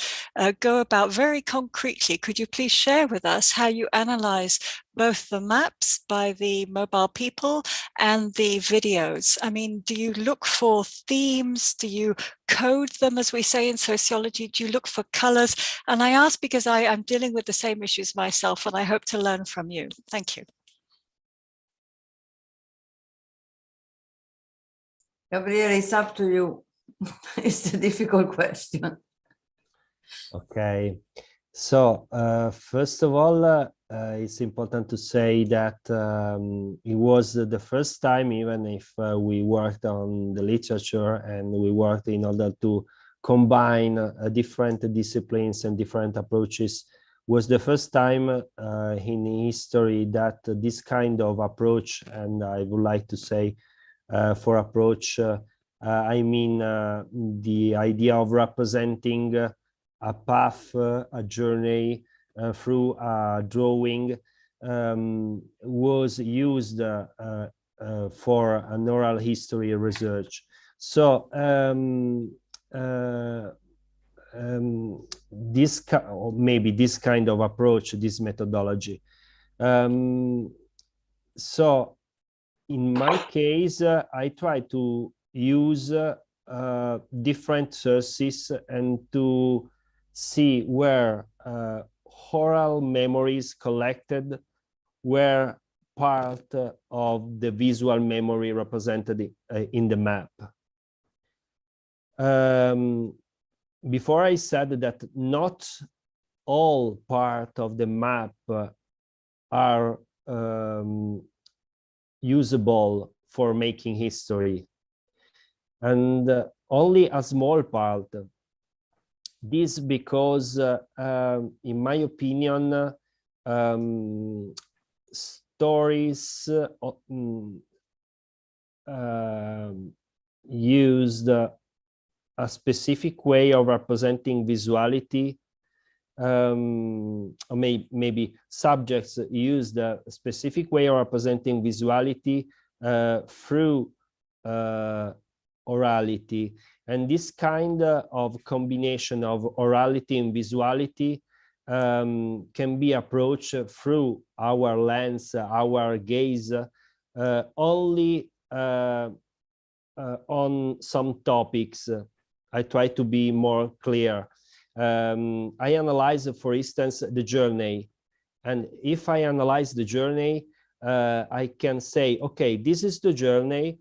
go about very concretely. Could you please share with us how you analyze both the maps by the mobile people and the videos? I mean, do you look for themes? Do you code them, as we say in sociology? Do you look for colors? And I ask because I'm dealing with the same issues myself, and I hope to learn from you. Thank you. Gabriele, it's up to you. It's a difficult question. Okay. So first of all, it's important to say that it was the first time, even if we worked on the literature and we worked in order to combine different disciplines and different approaches, was the first time in history that this kind of approach, and I would like to say for approach, I mean the idea of representing a path, a journey through a drawing was used for an oral history research. So this or maybe this kind of approach, this methodology. So in my case, I try to use different sources and to see where oral memories collected were part of the visual memory represented in the map. Before I said that not all part of the map are usable for making history, and only a small part. This because, in my opinion, stories used a specific way of representing visuality. Or maybe subjects used a specific way of representing visuality through orality. And this kind of combination of orality and visuality can be approached through our lens, our gaze, only on some topics. I try to be more clear. I analyze, for instance, the journey. And if I analyze the journey, I can say, okay, this is the journey.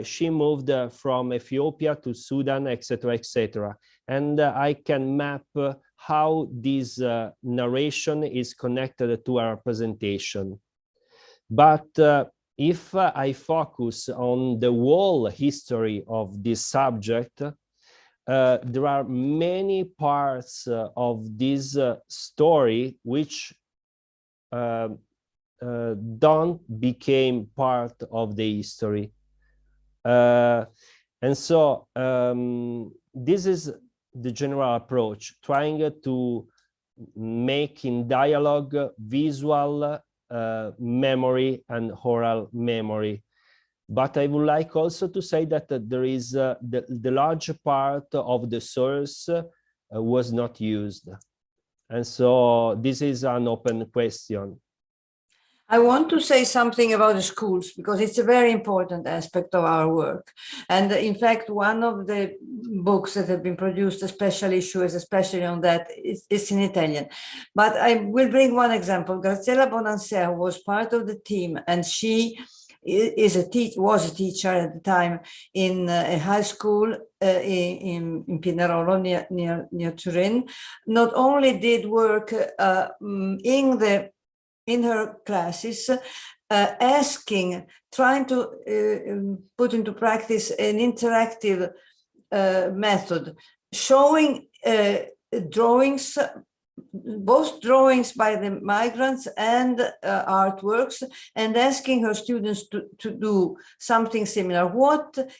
She moved from Ethiopia to Sudan, etc., etc. And I can map how this narration is connected to our presentation. But if I focus on the whole history of this subject, there are many parts of this story which don't become part of the history. And so this is the general approach, trying to make in dialogue visual memory and oral memory. But I would like also to say that there is the large part of the source was not used. And so this is an open question. I want to say something about the schools because it's a very important aspect of our work. And in fact, one of the books that have been produced, a special issue is especially on that, it's in Italian. But I will bring one example. Graziella Bonansea was part of the team, and she was a teacher at the time in a high school in Pinerolo near Turin. Not only did work in her classes, trying to put into practice an interactive method, showing drawings, both drawings by the migrants and artworks, and asking her students to do something similar.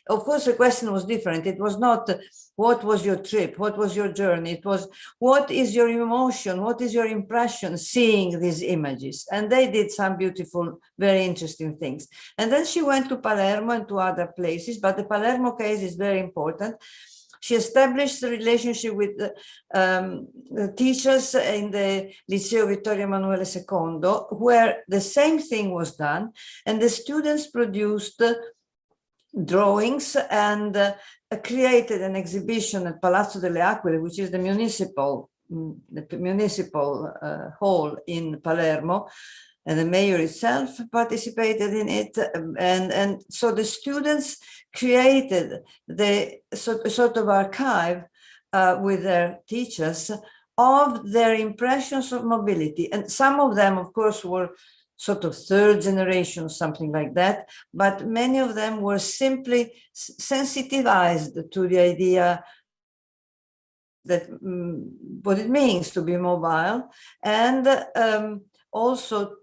Of course, the question was different. It was not, what was your trip? What was your journey? It was, what is your emotion? What is your impression seeing these images? And they did some beautiful, very interesting things. And then she went to Palermo and to other places, but the Palermo case is very important. She established a relationship with the teachers in the Liceo Vittorio Emanuele II, where the same thing was done, and the students produced drawings and created an exhibition at Palazzo delle Aquile, which is the municipal hall in Palermo, and the mayor itself participated in it. And so the students created the sort of archive with their teachers of their impressions of mobility. And some of them, of course, were sort of third generation, something like that, but many of them were simply sensitized to the idea that what it means to be mobile, and also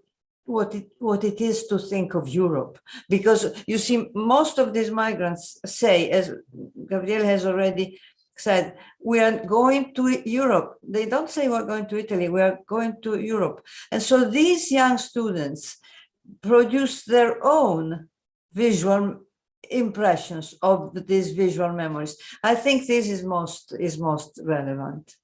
what it is to think of Europe. Because you see, most of these migrants say, as Gabriele has already said, we are going to Europe. They don't say we're going to Italy, we are going to Europe. And so these young students produce their own visual impressions of these visual memories. I think this is most relevant.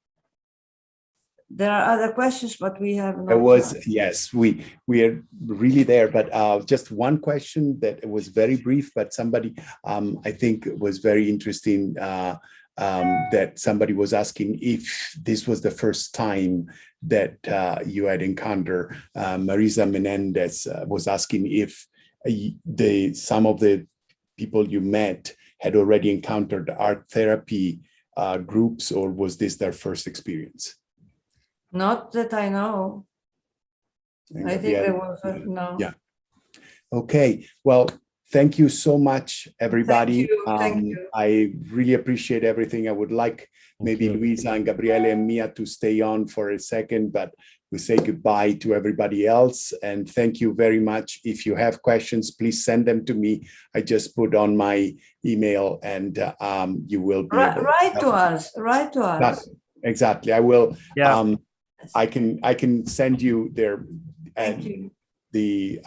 There are other questions, but we have no time. Yes, we are really there, but just one question that was very brief, but somebody I think was very interesting, that somebody was asking if this was the first time that you had encountered. Marisa Menendez was asking if some of the people you met had already encountered art therapy groups, or was this their first experience? Not that I know. I think there was no. Yeah. Okay. Well, thank you so much, everybody. Thank you. I really appreciate everything. I would like maybe Luisa and Gabriele and Mia to stay on for a second, but we say goodbye to everybody else. And thank you very much. If you have questions, please send them to me. I just put on my email, and you will be Write to us. Exactly. I will. Yeah. I can send you there, and Thank you. the